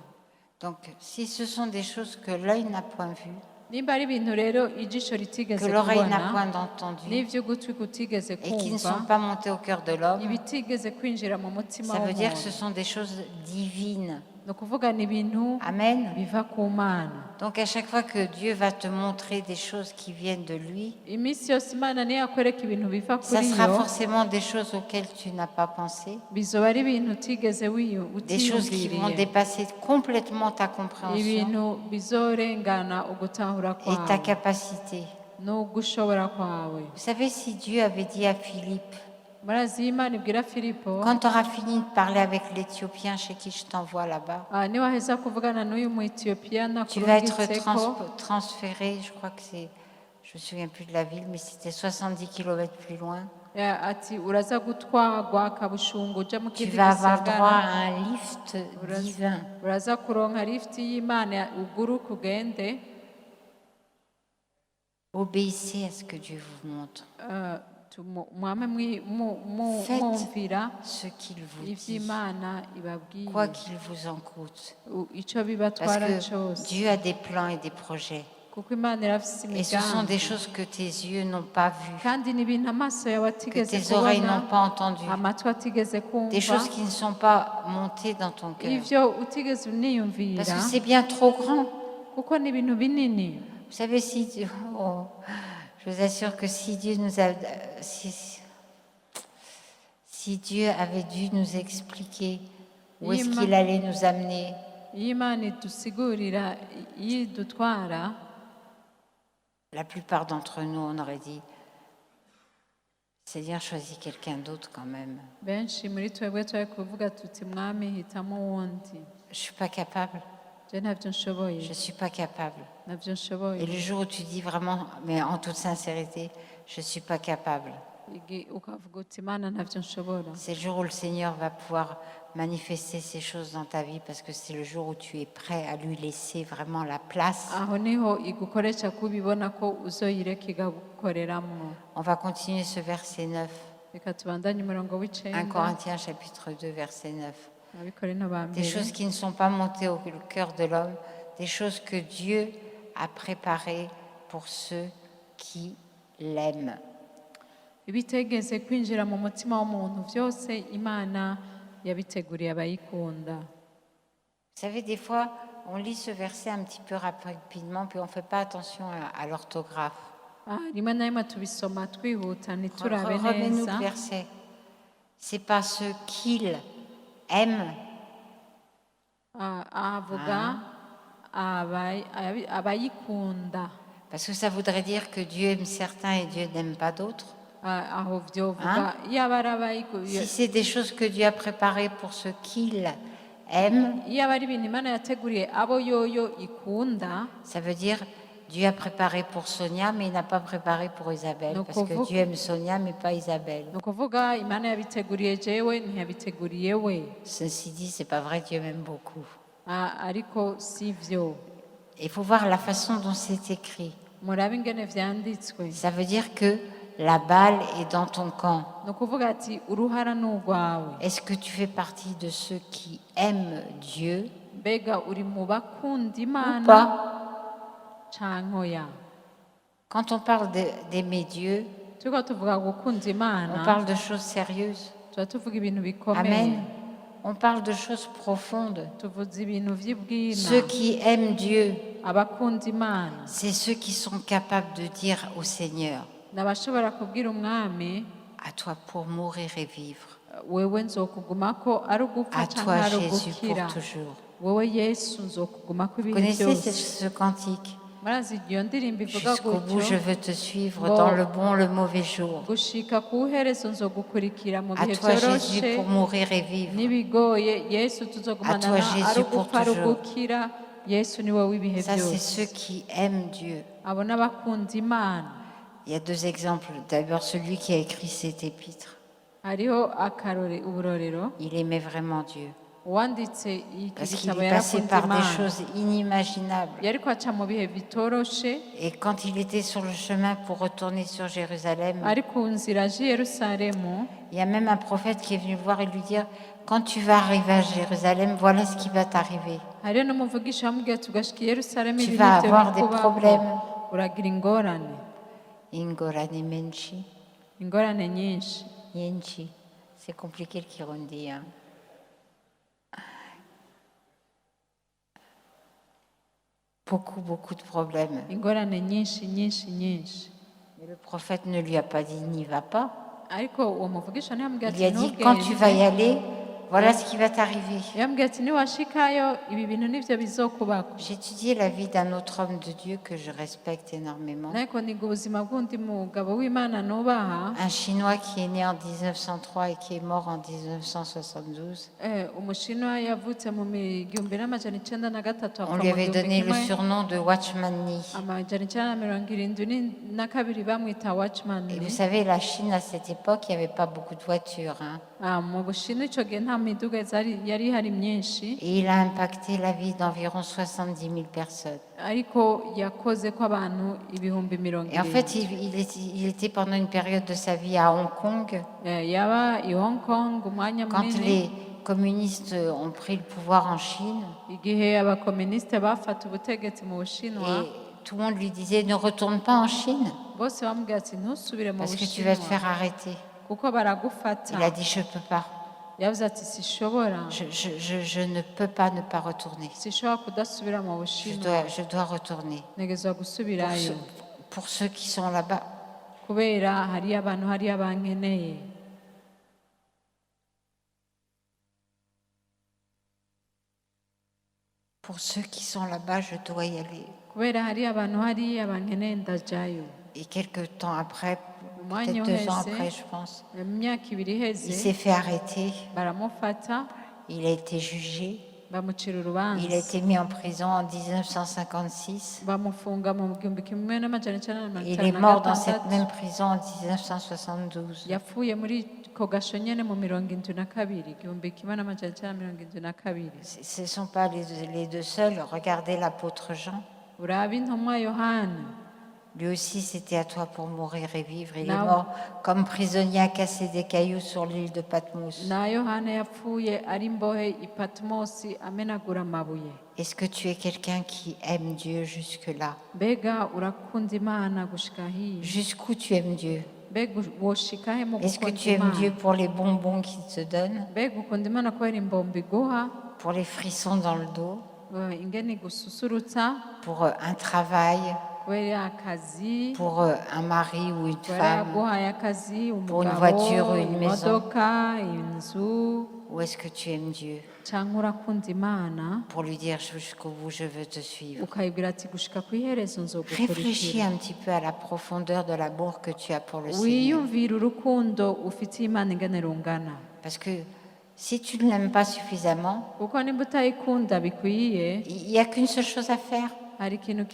Donc, si ce sont des choses que l'œil n'a point vues,
nimba ari ibintu rero ijisho ritigeze
que l'oreille n'a
kubona
point entendu
n'iby'ugutwi kutigeze
et qui ne
kumva
sont pas montés au cœur de l'homme,
ibitigeze kwinjira mu mutima
ça veut dire que ce
w'umuntu
sont des choses divines.
ni ukuvuga ni ibintu
Amen.
biva ku Mana.
Donc à chaque fois que Dieu va te montrer des choses qui viennent de lui,
iminsi yose Imana niyo yakwereka ibintu biva
ça
kuri
sera
yo
forcément des choses auxquelles tu n'as pas pensé,
bizoba ari ibintu utigeze
des choses qui vont
utiyumviriye
dépasser complètement ta compréhension
ibintu bizorengana ugutahura
et ta
kwawe
capacité.
n'ugushobora kwawe.
Vous savez, si Dieu avait dit à Philippe,
murazi Imana ibwira Filipo
quand tu auras fini de parler avec l'Éthiopien chez qui je t'envoie là-bas,
niwaheza kuvugana n'uyu mu Etiyopiya
tu vas être
nakurungitseko
transféré, je crois que c'est, je me souviens plus de la ville, mais c'était 70 km plus loin.
ati uraza gutwagwa kabushungu uja mu
Tu
kindi
vas avoir droit
gisagara
à un lift divin.
uraza kuronka lifti y'Imana uguruka ugende.
Obéissez à ce que Dieu vous montre.
mwame mwumvira
Ce qu'il vous dit,
ivy'Imana ibabwiye
quoi qu'il vous en coûte.
ico
Parce
bibatwara
que
cyose
Dieu a des plans et des projets.
kuko Imana irafise
Et ce sont des
imigambi
choses que tes yeux n'ont pas vues,
kandi ni ibintu amaso yawe
que
atigeze
tes oreilles
kubona
n'ont pas entendues,
amatwi atigeze
des
kumva
choses qui ne sont pas montées dans ton cœur.
ivyo utigeze uniyumvira
Parce que c'est bien trop grand.
kuko ni ibintu binini.
Vous savez, si Dieu, oh, je vous assure que si Dieu nous a, si Dieu avait dû nous expliquer où est-ce qu'il allait nous amener,
iyo Imana idusigurira iyo idutwara
la plupart d'entre nous, on aurait dit, Seigneur, choisis quelqu'un d'autre quand même.
benshi muri twebwe twari kuvuga tuti mwami hitamo wundi
Je ne suis pas capable.
je ntabyo nshoboye
Je ne suis pas capable.
ntabyo nshoboye
Et le jour où tu dis vraiment, mais en toute sincérité, je ne suis pas capable,
ukavuga uti Imana ntabyo nshobora
c'est le jour où le Seigneur va pouvoir manifester ces choses dans ta vie parce que c'est le jour où tu es prêt à lui laisser vraiment la place.
aho niho igukoresha kubibona ko uzoyireka igagukoreramwo.
On va continuer ce verset 9.
Reka tubandanye umurongo
1
w'icenda
Corinthiens chapitre 2 verset 9.
Abikorino ba
Des
mbere
choses qui ne sont pas montées au cœur de l'homme, des choses que Dieu a préparées pour ceux qui l'aiment.
ibitegeze kwinjira mu mutima w'umuntu byose Imana yabiteguriye abayikunda.
Vous savez, des fois, on lit ce verset un petit peu rapidement, puis on ne fait pas attention à l'orthographe.
rimwe na rimwe tubisoma twihuta ntiturabe
Remets-nous
neza.
le verset. C'est pas ce qu'il aime,
avuga abayikunda.
parce que ça voudrait dire que Dieu aime certains et Dieu n'aime pas d'autres.
aho byovuga yaba ari abayikunda
Si c'est des choses que Dieu a préparées pour ceux qu'il aime,
yaba ari ibintu Imana yateguriye abo yoyo ikunda,
ça veut dire Dieu a préparé pour Sonia, mais il n'a pas préparé pour Isabelle,
Donc,
parce que Dieu aime Sonia, mais pas Isabelle.
ni ukuvuga Imana yabiteguriye jewe ntiyabiteguriye we.
Ceci dit, c'est pas vrai, Dieu m'aime beaucoup.
ariko si byo.
Il faut voir la façon dont c'est écrit.
murabe ingene vyanditswe.
Ça veut dire que la balle est dans ton camp.
ni ukuvuga ati uruhara ni urwawe.
Est-ce que tu fais partie de ceux qui aiment Dieu
mbega uri mu bakunda
ou
Imana
pas?
canke oya?
Quand on parle d'aimer Dieu,
turiko tuvuga gukunda
on
Imana
parle de choses sérieuses.
tuba tuvuga ibintu bikomeye.
Amen. On parle de choses profondes. Ceux qui aiment Dieu, c'est ceux qui sont capables de dire au Seigneur, à toi pour mourir et vivre. À toi Jésus pour toujours. Vous connaissez ce cantique? Jusqu'au bout je veux te suivre dans le bon, le mauvais jour. À toi Jésus pour mourir et vivre. À toi Jésus pour toujours. Ça c'est ceux qui aiment Dieu. Il y a 2 exemples. D'abord celui qui a écrit cet épître. Il aimait vraiment Dieu. Parce qu'il est passé par des choses inimaginables. Et quand il était sur le chemin pour retourner sur Jérusalem, il y a même un prophète qui est venu le voir et lui dire, quand tu vas arriver à Jérusalem, voilà ce qui va t'arriver. Tu vas avoir des problèmes. Ingorane menshi. Yenchi. C'est compliqué le Kirundi. Hein. Beaucoup de problèmes. Mais le prophète ne lui a pas dit n'y va pas. Il lui a dit quand tu vas y aller, voilà ce qui va t'arriver. J'ai étudié la vie d'un autre homme de Dieu que je respecte énormément. Un Chinois qui est né en 1903 et qui est mort en 1972. On lui avait donné le surnom de Watchman Nee. Et vous savez, la Chine à cette époque, il n'y avait pas beaucoup de voitures. Hein. Et il a impacté la vie d'environ 70 000 personnes. Et en fait, il était pendant une période de sa vie à Hong Kong. Quand les communistes ont pris le pouvoir en Chine, et tout le monde lui disait ne retourne pas en Chine parce que tu vas te faire arrêter. Il a dit je peux pas. Je ne peux pas ne pas retourner. Je dois retourner. Pour ceux qui sont là-bas. Pour ceux qui sont là-bas, je dois y aller. Et quelques temps après, peut-être 2 ans après, je pense, il s'est fait arrêter. Il a été jugé. Il a été mis en prison en 1956. Il est mort dans cette même prison en 1972. Ce ne sont pas les 2 seuls. Regardez l'apôtre Jean. Lui aussi, c'était à toi pour mourir et vivre. Il est mort comme prisonnier à casser des cailloux sur l'île de Patmos. Est-ce que tu es quelqu'un qui aime Dieu jusque-là? Jusqu'où tu aimes Dieu? Est-ce que tu aimes Dieu pour les bonbons qu'il te donne? Pour les frissons dans le dos? Pour un travail? Pour un mari ou une femme? Pour une voiture ou une maison? Ou est-ce que tu aimes Dieu? Pour lui dire jusqu'au bout, je veux te suivre. Réfléchis un petit peu à la profondeur de l'amour que tu as pour le Seigneur. Parce que si tu ne l'aimes pas suffisamment, il n'y a qu'une seule chose à faire. C'est dire,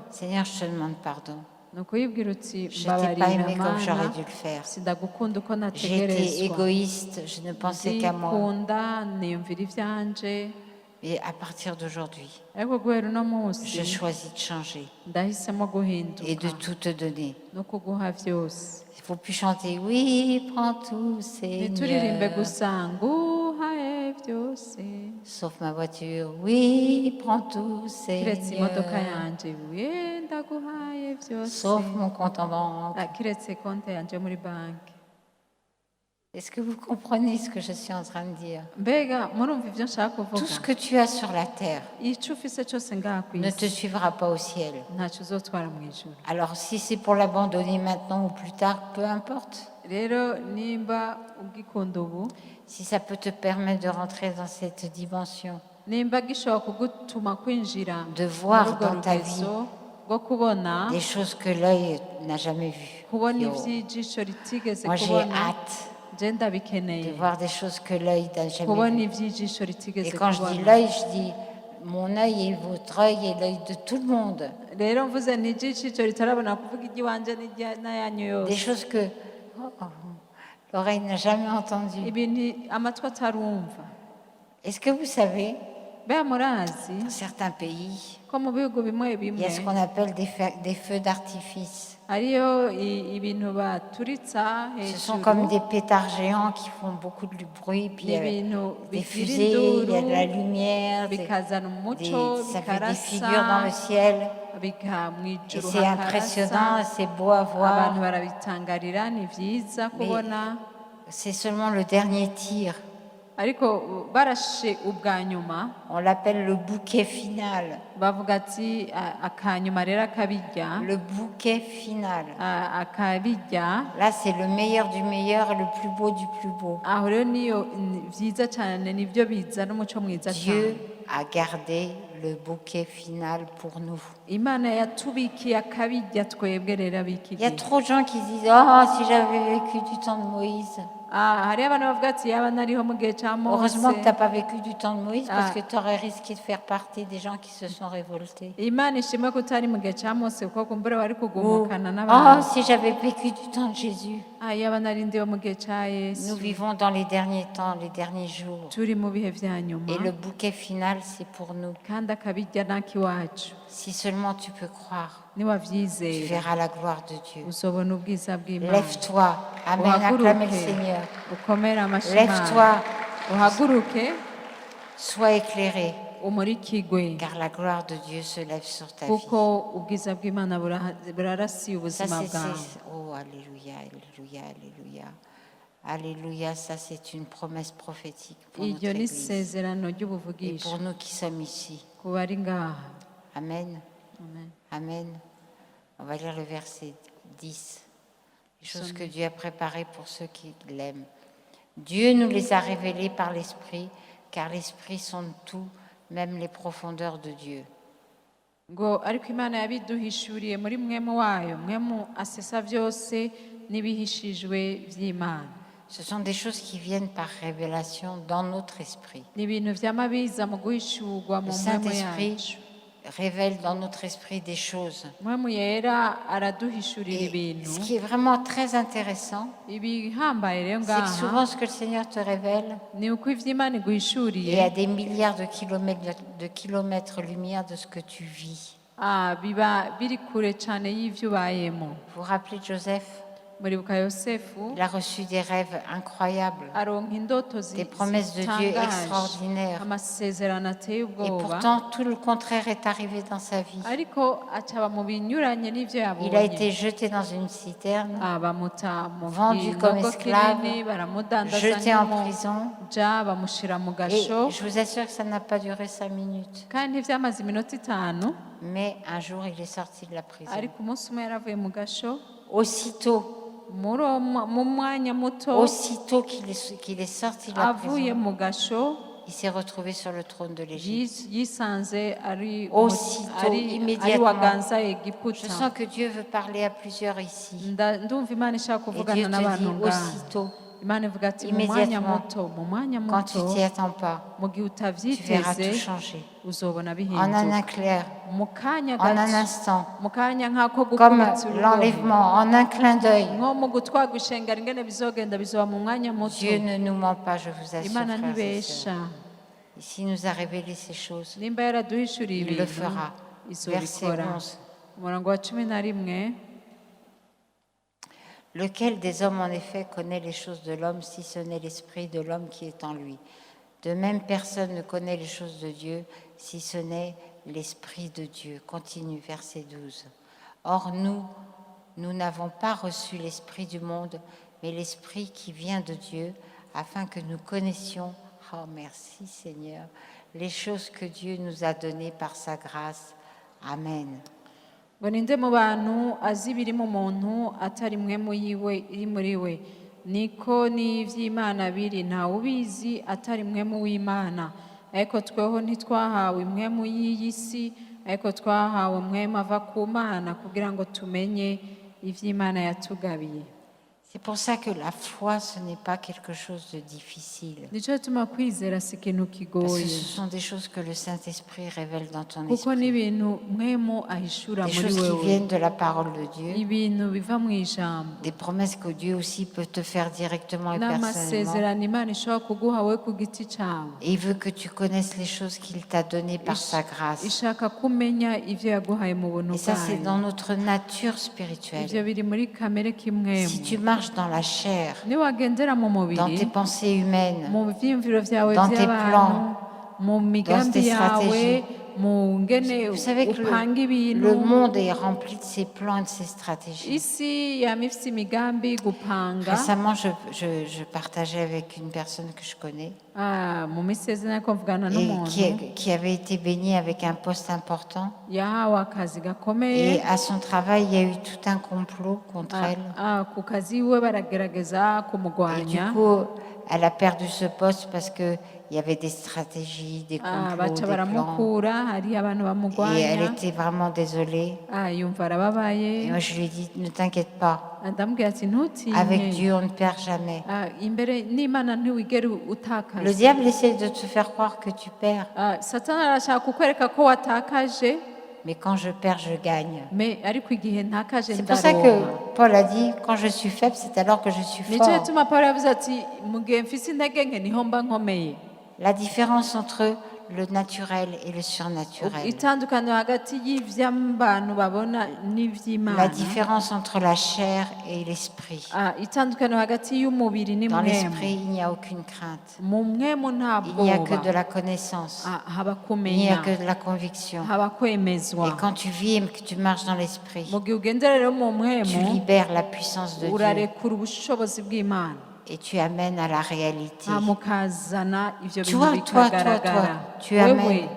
Seigneur, je te demande pardon. Je ne t'ai pas aimé comme j'aurais dû le faire. J'ai été égoïste, je ne pensais qu'à moi. Et à partir d'aujourd'hui, je choisis de changer et de tout te donner. Il ne faut plus chanter « Oui, prends tout, Seigneur ». Sauf ma voiture, oui, prends tout, Seigneur. Sauf mon compte en banque. Est-ce que vous comprenez ce que je suis en train de dire?
mbega murumva ivyo nshaka kuvuga
Tout ce que tu as sur la terre
ico ufise cose ngaha
ne te
kw'isi
suivra pas au ciel.
ntacyo uzotwara mu ijuru.
Alors si c'est pour l'abandonner maintenant ou plus tard, peu importe.
rero nimba ugikunda ubu,
Si ça peut te permettre de rentrer dans cette dimension,
nimba gishobora kugutuma kwinjira
de voir
muri urwo
dans ta vie
rugezo rwo kubona
des choses que l'œil n'a jamais vues.
kubona
Yo.
ivy'ijisho ritigeze
Moi j'ai
kubona,
hâte
je
de
ndabikeneye
voir des choses que l'œil n'a jamais
kubona
vues.
ivy'ijisho
Et
ritigeze
quand je dis
kubona.
l'œil, je dis mon œil et votre œil et l'œil de tout le monde.
rero mvuze ni ijisho ritarabona kuvuga iry'iwanje n'ayanyu
Des
yose,
choses que l'oreille n'a jamais entendues.
ibintu amatwi atarumva.
Est-ce que vous savez,
bea murazi
dans certains pays,
ko mu bihugu bimwe
il y
bimwe
a ce qu'on appelle des feux d'artifice.
hariyo ibintu baturitsa
Ce sont comme
hejuru,
des pétards géants qui font beaucoup de bruit, puis
ni ibintu
des
bigira
fusées, il y a de la
induru
lumière,
bikazana umuco,
ça fait des figures dans le
bikarasa,
ciel.
biga mu
Et
ijuru
c'est impressionnant,
hakarasa,
c'est beau à voir.
abantu barabitangarira, ni vyiza kubona.
C'est seulement le dernier tir.
ariko barashe ubwa nyuma
On l'appelle le bouquet final.
bavuga ati akanyuma rero akabirya,
Le bouquet final.
akabirya.
Là, c'est le meilleur du meilleur et le plus beau du plus beau.
aho rero niyo vyiza cyane, nibyo bizana umuco mwiza
Dieu
cyane.
a gardé le bouquet final pour nous.
Imana yatubikiye akabirya twebwe rero abiki
Il y a
gihe.
trop de gens qui disent « Oh, si j'avais vécu du temps de Moïse ».
hariyo abantu bavuga ati yaba nariho mu gihe cya Mose.
Heureusement que tu n'as pas vécu du temps de Moïse parce que tu aurais risqué de faire partie des gens qui se sont révoltés.
Imana ishimwe ko utari mu gihe cya Mose kuko kumbura wari
Ou,
kugumukana
oh,
n'abantu.
si j'avais vécu du temps de Jésus.
yaba nari ndiho mu gihe cya Yesu.
Nous vivons dans les derniers temps, les derniers jours.
turi mu bihe vya nyuma,
Et le bouquet final, c'est pour nous.
kandi akabirya n'akiwacu.
Si seulement tu peux croire, tu
niwavyizera
verras la gloire de Dieu.
uzobona ubwiza bw'Imana.
Lève-toi. Amen. Acclamez le Seigneur.
ukomere amashyi
Lève-toi.
Imana. uhaguruke
Sois éclairé.
umurikigwe,
Car la gloire de Dieu se lève sur ta vie.
kuko ubwiza bw'Imana burarasiye
Ça,
ubuzima
c'est...
bwawe.
Oh, alléluia, alléluia, alléluia. Alléluia, ça c'est une promesse prophétique pour notre
iryo ni
Église.
isezerano
Et
ry'ubuvugisha
pour nous qui sommes ici.
ku bari ngaha.
Amen.
Amen.
Amen. On va lire le verset 10. Les choses que Dieu a préparées pour ceux qui l'aiment. Dieu nous les a révélées par l'Esprit, car l'Esprit sonde tout, même les profondeurs de Dieu.
ngo ariko Imana yabiduhishuriye muri mwemu wayo, mwemu asesa byose n'ibihishijwe vy'Imana.
Ce sont des choses qui viennent par révélation dans notre esprit.
ni ibintu vyama biza mu guhishurwa mu
Le
mwemu
Saint-Esprit
yacu.
révèle dans notre esprit des choses.
mwemu yera araduhishurira
Et
ibintu.
ce qui est vraiment très intéressant,
ibihambaye rero
c'est que
ngaha
souvent ce que le Seigneur te révèle,
ni uko ivy'Imana
il y a
iguhishuriye
des milliards de kilomètres-lumière de ce que tu vis.
biba biri kure cane y'ivyo ubayemo.
Vous vous rappelez de Joseph?
muribuka Yosefu
Il a reçu des rêves incroyables,
aronka indoto
des promesses de Dieu
zitangaje,
extraordinaires.
amasezerano ateye
Et
ubwoba,
pourtant, tout le contraire est arrivé dans sa vie.
ariko acaba mu binyuranye n'ivyo
Il a
yabonye.
été jeté dans une citerne,
bamuta mu
vendu comme
kinogo
esclave,
kinini, baramudandaza
jeté en prison.
ja bamushira mu
Et
gasho,
je vous assure que ça n'a pas duré 5 minutes.
kandi ntivyamaze iminota 5.
Mais un jour, il est sorti de la prison.
ariko umunsi umwe yaravuye mu gasho.
Aussitôt
mu mwanya muto
qu'il est sorti de la
avuye
prison,
mu gasho,
il s'est retrouvé sur le trône de l'Égypte.
yisanze ari
Immédiatement.
waganza
Je
Egiputa.
sens que Dieu veut parler à plusieurs ici.
ndumva Imana ishaka
Et
kuvugana
Dieu te
n'abantu
dit
ngaha.
aussitôt,
Imana ivuga ati mu mwanya
immédiatement, quand tu
muto,
t'y attends pas,
mu gihe
tu verras
utavyiteze
tout changer.
uzobona
En un
bihinduka
éclair,
mu kanya
en un
gato,
instant,
mu kanya nk'ako
comme
gukubitsa urugohe,
l'enlèvement, en un clin d'œil.
nko mu gutwarwa ishengero ingene bizogenda bizoba mu mwanya muto.
Dieu ne nous ment pas, je vous assure,
Imana
frères et sœurs.
ntibesha.
Et s'il nous a révélé ces choses,
nimba yaraduhishuriye
il le
ibintu
fera. Verset
izobikora.
11.
umurongo wa 11.
Lequel des hommes, en effet, connaît les choses de l'homme, si ce n'est l'esprit de l'homme qui est en lui? De même, personne ne connaît les choses de Dieu, si ce n'est l'esprit de Dieu. Continue, verset 12. Or, nous n'avons pas reçu l'esprit du monde, mais l'Esprit qui vient de Dieu, afin que nous connaissions, oh merci Seigneur, les choses que Dieu nous a données par sa grâce. Amen.
ngo ninde mu bantu azi ibiri mu muntu atari mwemu yiwe iri muri we, niko n'ivy'Imana biri, ntawe ubizi atari mwemu w'Imana. Ariko tweho ntitwahawe mwemu y'iyi si, ariko twahawe mwemu ava ku Mana kugira ngo tumenye ivy'Imana yatugabiye.
C'est pour ça que la foi, ce n'est pas quelque chose de difficile.
Nico gituma kwizera si ikintu
Parce
kigoye,
que ce sont des choses que le Saint-Esprit révèle dans ton
kuko
esprit.
n'ibintu mwemu ahishura
Des
muri
choses qui
wewe,
viennent de la parole de Dieu.
ibintu biva mu ijambo,
Des promesses que Dieu aussi peut te faire directement et personnellement.
n'amasezerano Imana ishobora kuguha we ku giti cawe.
Et il veut que tu connaisses les choses qu'il t'a données par sa grâce.
Ishaka kumenya ivyo yaguhaye mu buntu
Et ça, c'est dans
bwayo.
notre nature
Ivyo
spirituelle.
biri muri kamere kimwemu.
Si tu marches dans la chair,
Niwagendera mu
dans
mubiri,
tes pensées humaines,
mu vyiyumviro vyawe
dans tes
vy'abantu,
plans,
mu migambi
tes
yawe,
stratégies.
mu ngene
vous savez que
upanga ibintu.
le monde est rempli de ses plans et de ses stratégies.
Isi yama ifise imigambi gupanga.
Récemment, je partageais avec une personne que je connais
Mu misezerano ariko mvugana
et
n'umuntu
qui avait été bénie avec un poste important.
yahawe akazi
Et
gakomeye.
à son travail, il y a eu tout un complot contre elle.
Ku kazi iwe baragerageza
Et du
kumugwanya.
coup, elle a perdu ce poste parce qu'il y avait des stratégies, des complots,
Baca
des plans.
baramukura, hariyo abantu
Et elle
bamugwanya.
était vraiment désolée.
Yumva
Et
arababaye.
moi, je lui ai dit, ne t'inquiète pas.
Ndamubwira ati
Avec
ntutinye.
Dieu, on ne perd jamais.
Imbere n'Imana ntiwigera
Le
utakaza.
diable essaie de te faire croire que tu perds.
Satani arashaka kukwereka ko watakaje,
Mais quand je perds, je gagne.
ariko igihe ntakaje
C'est pour ça
ndaronka.
que Paul a dit, quand je suis faible, c'est alors que je suis
Nico
fort.
gituma Pawulo yavuze ati mu gihe mfise intege nke niho mba nkomeye.
La différence entre le naturel et le surnaturel.
Itandukaniro hagati y'ivy'abantu babona
La
n'ivy'Imana.
différence entre la chair et l'esprit.
Itandukaniro hagati y'umubiri
Dans
n'imwemu.
l'esprit, il n'y a aucune crainte.
Mu mwemu nta
Il n'y a que de
bwoba,
la connaissance.
haba
Il n'y a
kumenya,
que de la conviction.
haba
Et
kwemezwa.
quand tu vis et que tu marches dans l'esprit,
Mu gihe ugendera rero mu
tu
mwemu,
libères la puissance de Dieu
urarekura ubushobozi bw'Imana,
et tu amènes à la réalité.
mukazana ivyo bintu
Toi,
bikagaragara.
tu amènes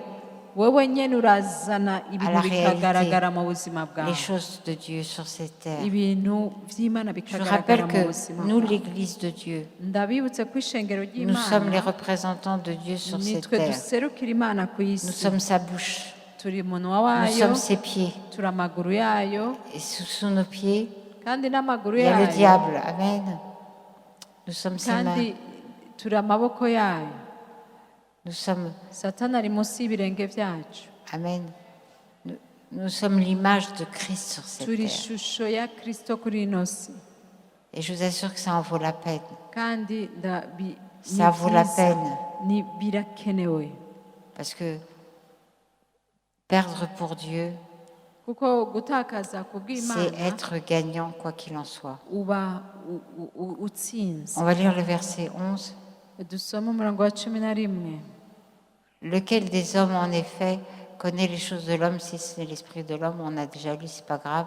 Wewe nyene urazana
à
ibintu
la
bikagaragara mu buzima
réalité
bwawe,
les choses de Dieu sur cette terre.
ibintu vy'Imana
Je
bikagaragara
rappelle
mu
que
buzima
nous,
bwawe.
l'Église de Dieu,
Ndabibutse ko ishengero
nous sommes les
ry'Imana
représentants de Dieu sur cette
nitwe
terre.
duserukira Imana ku
Nous
isi.
sommes sa bouche,
Turi umunwa
nous
wayo,
sommes ses pieds.
turi amaguru yayo,
Et sous nos pieds,
kandi n'amaguru
il y a le
yayo,
diable. Amen. Nous sommes ses mains.
kandi turi amaboko yayo.
Nous sommes,
Satani ari munsi y'ibirenge vyacu.
Amen. Nous sommes l'image de Christ sur cette
Turi
terre.
ishusho ya Kristo kuri ino si.
Et je vous assure que ça en vaut la peine.
Kandi
Ça vaut la peine.
birakenewe.
Parce que perdre pour Dieu,
Kuko gutakaza ku
c'est
bw'Imana
être gagnant quoi qu'il en soit.
uba utsinze.
On va lire le verset 11.
Dusoma umurongo wa 11.
Lequel des hommes, en effet, connaît les choses de l'homme, si ce n'est l'esprit de l'homme? On a déjà lu, c'est pas grave.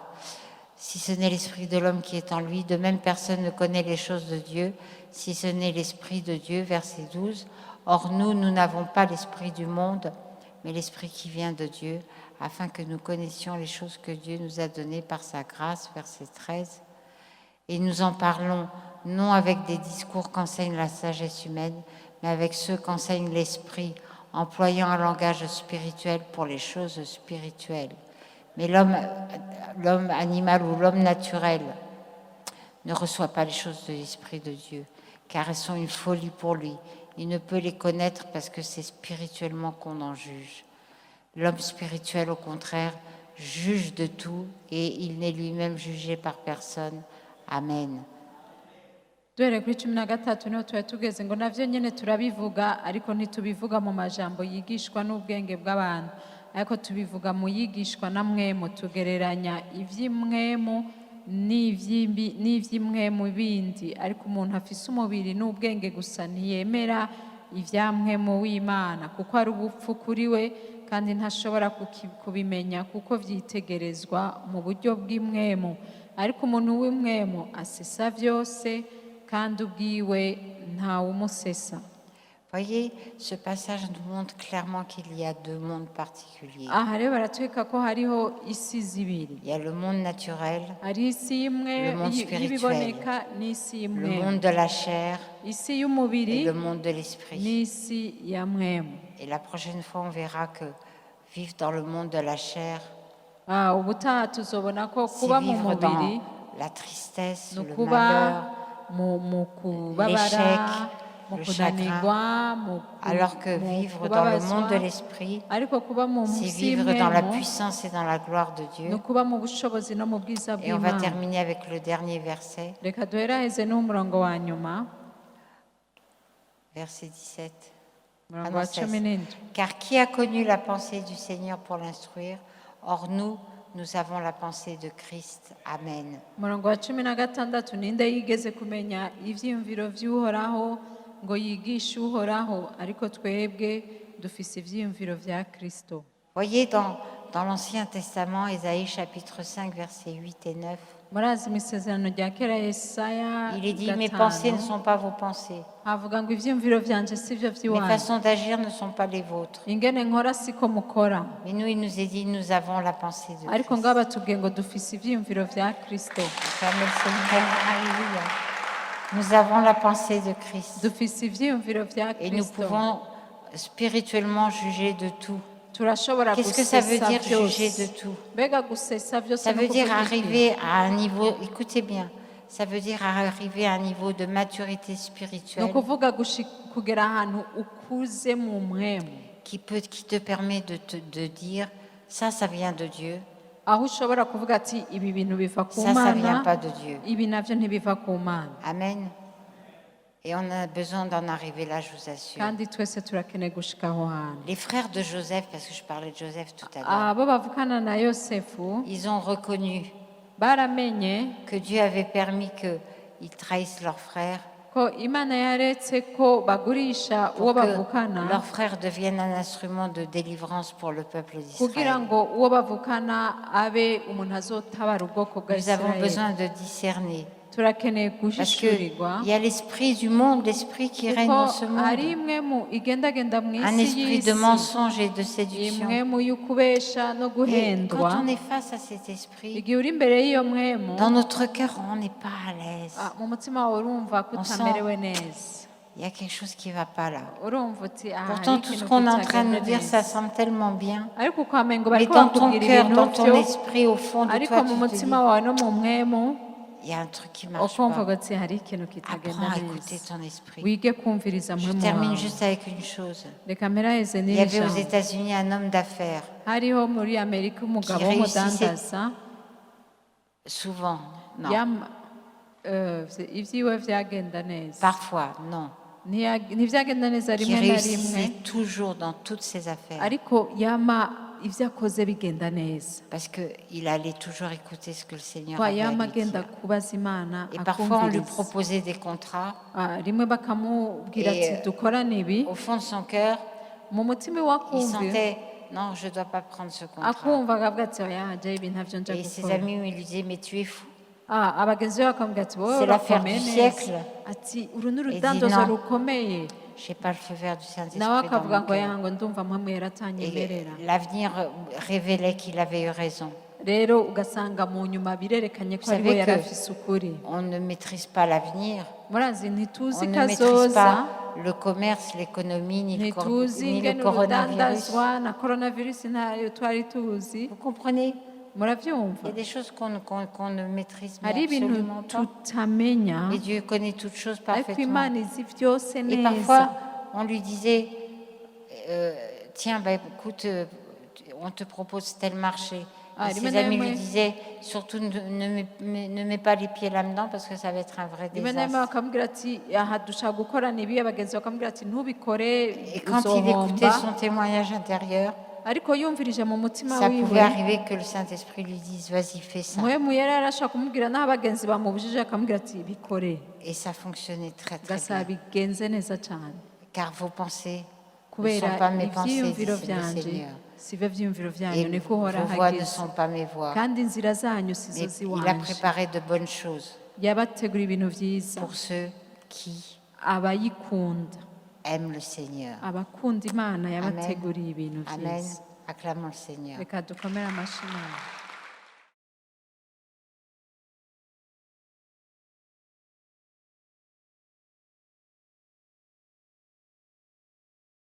Si ce n'est l'esprit de l'homme qui est en lui, de même personne ne connaît les choses de Dieu, si ce n'est l'esprit de Dieu. Verset 12. Or nous n'avons pas l'esprit du monde, mais l'esprit qui vient de Dieu, afin que nous connaissions les choses que Dieu nous a données par sa grâce. Verset 13. Et nous en parlons non avec des discours qu'enseigne la sagesse humaine, mais avec ceux qu'enseigne l'esprit, employant un langage spirituel pour les choses spirituelles. Mais l'homme animal ou l'homme naturel ne reçoit pas les choses de l'Esprit de Dieu, car elles sont une folie pour lui. Il ne peut les connaître parce que c'est spirituellement qu'on en juge. L'homme spirituel, au contraire, juge de tout et il n'est lui-même jugé par personne. Amen.
Duhere kuri 13 niho tuba tugeze ngo navyo nyene turabivuga ariko ntitubivuga mu majambo yigishwa n'ubwenge bw'abantu, ariko tubivuga mu yigishwa na mwemu, tugereranya ivy'imwemu n'ivy'imwemu bindi, ariko umuntu afise umubiri n'ubwenge gusa ntiyemera ivya mwemu w'Imana kuko ari ubupfu kuri we kandi ntashobora kubimenya kuko vyitegerezwa mu buryo bw'imwemu. Ariko umuntu w'imwemu asesa vyose kandi ubwiwe ntawumusesa.
Voyez, ce passage nous montre clairement qu'il y a deux mondes particuliers.
Aha rero baratwereka ko hariho isi zibiri.
Il y a le monde naturel,
Hari isi imwe
le monde
y'ibiboneka n'isi
le
imwe,
monde de la chair
isi
et
y'umubiri
le monde de l'esprit.
n'isi ya mwemu.
Et la prochaine fois, on verra que vivre dans le monde de la chair,
Ubutaha tuzobona ko
c'est
kuba mu
vivre
mubiri
dans la tristesse,
ni
le
ukuba
malheur,
mu kubabara,
l'échec,
mu
le
kunanirwa,
alors que vivre dans le monde de l'esprit,
ariko kuba mu
c'est
munsi
vivre dans la
y'imwemu
puissance et dans la gloire de
ni
Dieu.
ukuba mu bushobozi no mu bwiza
Et on va
bw'Imana.
terminer avec le dernier verset,
Reka duheraheze n'umurongo wa nyuma,
verset 17.
umurongo wa 17.
Car qui a connu la pensée du Seigneur pour l'instruire? Or nous avons la pensée de Christ. Amen.
Umurongo wa 16, ninde yigeze kumenya ivyiyumviro vy'uhoraho ngo yigishe uhoraho, ariko twebwe dufise ivyiyumviro vya Kristo.
Voyez dans l'Ancien Testament, Ésaïe chapitre 5, versets 8 et 9,
Murazi mu isezerano rya kera Yesaya
il est dit, mes pensées ne sont pas vos pensées,
havuga ngo ivyiyumviro vyanje sivyo
mes
vy'iwanyu,
façons d'agir ne sont pas les vôtres.
ingene nkora siko mukora.
Mais nous, il nous est dit, nous avons la pensée de
Ariko
Christ.
ngaba tubwiye ngo dufise ivyiyumviro vya Kristo.
Acclamez le Seigneur. Alléluia. Nous avons la pensée de Christ.
Dufise ivyiyumviro vya
Et nous
Kristo.
pouvons spirituellement juger de tout.
Turashobora
Qu'est-ce que ça veut
gusesa
dire juger
vyose.
de tout?
Mbega gusesa vyose
Ça
no
veut dire
kuvuga iki?
arriver à un niveau, écoutez bien, ça veut dire arriver à un niveau de maturité
Ni
spirituelle
ukuvuga kugera ahantu ukuze mu mwemu,
qui te permet de dire, ça vient de Dieu,
aho ushobora kuvuga ati ibi bintu biva ku
ça vient
Mana,
pas de Dieu.
ibi navyo ntibiva ku Mana.
Amen. Et on a besoin d'en arriver là, je vous assure.
Kandi twese turakeneye gushika aho hantu.
Les frères de Joseph, parce que je parlais de Joseph tout à l'heure,
Abo bavukana na Yosefu
ils ont reconnu
baramenye
que Dieu avait permis qu'ils trahissent leur frère
ko Imana yaretse ko bagurisha uwo
pour que
bavukana
leur frère devienne un instrument de délivrance pour le peuple
kugira
d'Israël.
ngo uwo bavukana abe umuntu azotabara ubwoko bwa
Nous avons
Isirayeli.
besoin de discerner.
Turakeneye
Parce
guhishurirwa
qu'il y a l'esprit du monde, l'esprit qui règne dans ce
kuko hari
monde.
imwe mu igendagenda mu
Un
isi
esprit de
y'isi,
mensonge et de séduction.
imwe mu y'ukubesha no
Et
guhendwa.
quand on est face à cet esprit,
Igihe uri imbere y'iyo mwemu,
dans notre cœur, on n'est pas à l'aise.
mu mutima wawe urumva ko
On sent-
utamerewe neza,
Il y a quelque chose qui ne va pas là.
urumva uti aha
Pourtant,
hari
tout ce
ikintu
qu'on est en train de
kitagenda
nous dire, ça
neza.
semble tellement bien.
Ariko ukamengo
Mais
bariko
dans ton
bakubwira
cœur,
ibintu
dans ton
vyo,
esprit, au fond de
ariko
toi,
mu
tu te
mutima
dis,
wawe no mu mwemu
il y a un truc qui ne marche
ukumva
pas.
ati hari ikintu kitagenda
Apprends à écouter
neza.
ton esprit.
Wige kumviriza
Je
mwemu
termine
wawe.
juste avec une chose.
Reka mperaheze
Il y avait aux
n'iri jambo.
États-Unis un homme d'affaires,
Hariho muri Amerika umugabo
Qui réussissait-
w'umudandaza
souvent, non,
ivyiwe vyagenda neza,
parfois, non,
ntivyagenda neza
qui
rimwe na rimwe,
réussissait toujours dans toutes ses affaires.
ariko yama ivyo akoze bigenda neza,
Parce qu'il allait toujours écouter ce que le Seigneur
kwa
avait à
yama
lui
agenda
dire.
kubaza Imana
Et parfois, on lui
akumviriza.
proposait des contrats.
Rimwe bakamubwira
Et,
ati dukorane ibi,
Au fond de son cœur,
mu mutima
il
wakumve
sentait, non, je ne dois pas prendre ce contrat.
akumva akavuga ati oya jewe ibi ntavyo nja
Et ses
gukora.
amis lui disaient, mais tu es fou.
Abagenzi be bakamubwira ati wowe
C'est l'affaire
urakomeye
du
neza,
siècle.
ati uru ni
dit
urudandazo
non.
rukomeye,
Je n'ai pas le feu vert du Saint-Esprit
nawe
dans
akavuga
mon
ngo
cœur.
yango ndumva mpamwe
Et
yaratanyemerera.
l'avenir révélait qu'il avait eu raison.
Rero ugasanga mu nyuma birerekanye ko
Vous
ariwe
savez
yari
que-
afise ukuri.
On ne maîtrise pas l'avenir.
Murazi
On
ntituzi
ne maîtrise
kazoza,
pas le commerce, l'économie, ni
ntituzi
ni le
ingene
coronavirus.
urudandazwa na coronavirus ntayo twari tuzi.
Vous comprenez? Il y
Muravyumva,
a des choses qu'on ne maîtrise mais
hari ibintu
absolument pas.
tutamenya,
Et Dieu connaît toutes choses
ariko
parfaitement.
Imana izi vyose
Et parfois,
neza.
on lui disait, tiens, bah, écoute, on te propose tel marché.
Ah,
Et ses
rimwe na
amis
rimwe-
lui disaient, surtout ne mets pas les pieds là-dedans parce que ça va être un vrai
rimwe na rimwe
désastre.
bakamubwira ati aha dushaka gukorana ibi, abagenzi bakamubwira ati ntubikore
Et quand il écoutait
uzohomba,
son témoignage intérieur,
ariko yumvirije mu mutima
ça pouvait
wiwe,
arriver que le Saint-Esprit lui dise, vas-y, fais ça.
muhemu yari arashaka kumubwira n'aho abagenzi bamubujije akamubwira ati bikore,
Et ça fonctionnait très très
ugasaba
bien.
bigenze neza cyane,
Car vos pensées ne
kubera
sont pas mes pensées, dit
ivyiyumviro
le
vyanje
Seigneur.
si byo vyiyumviro vyanyu
Et
niko
vos
uhora
voix ne
hageze,
sont pas mes voix.
kandi inzira zanyu sizo
Mais il a
ziwanje.
préparé de bonnes choses.
yabategura ibintu byiza
pour ceux qui
abayikunda
aiment le Seigneur.
abakunda imana yabateguriye ibintu
Amen.
byiza
Acclamons le Seigneur.
reka dukomere amashyi Imana.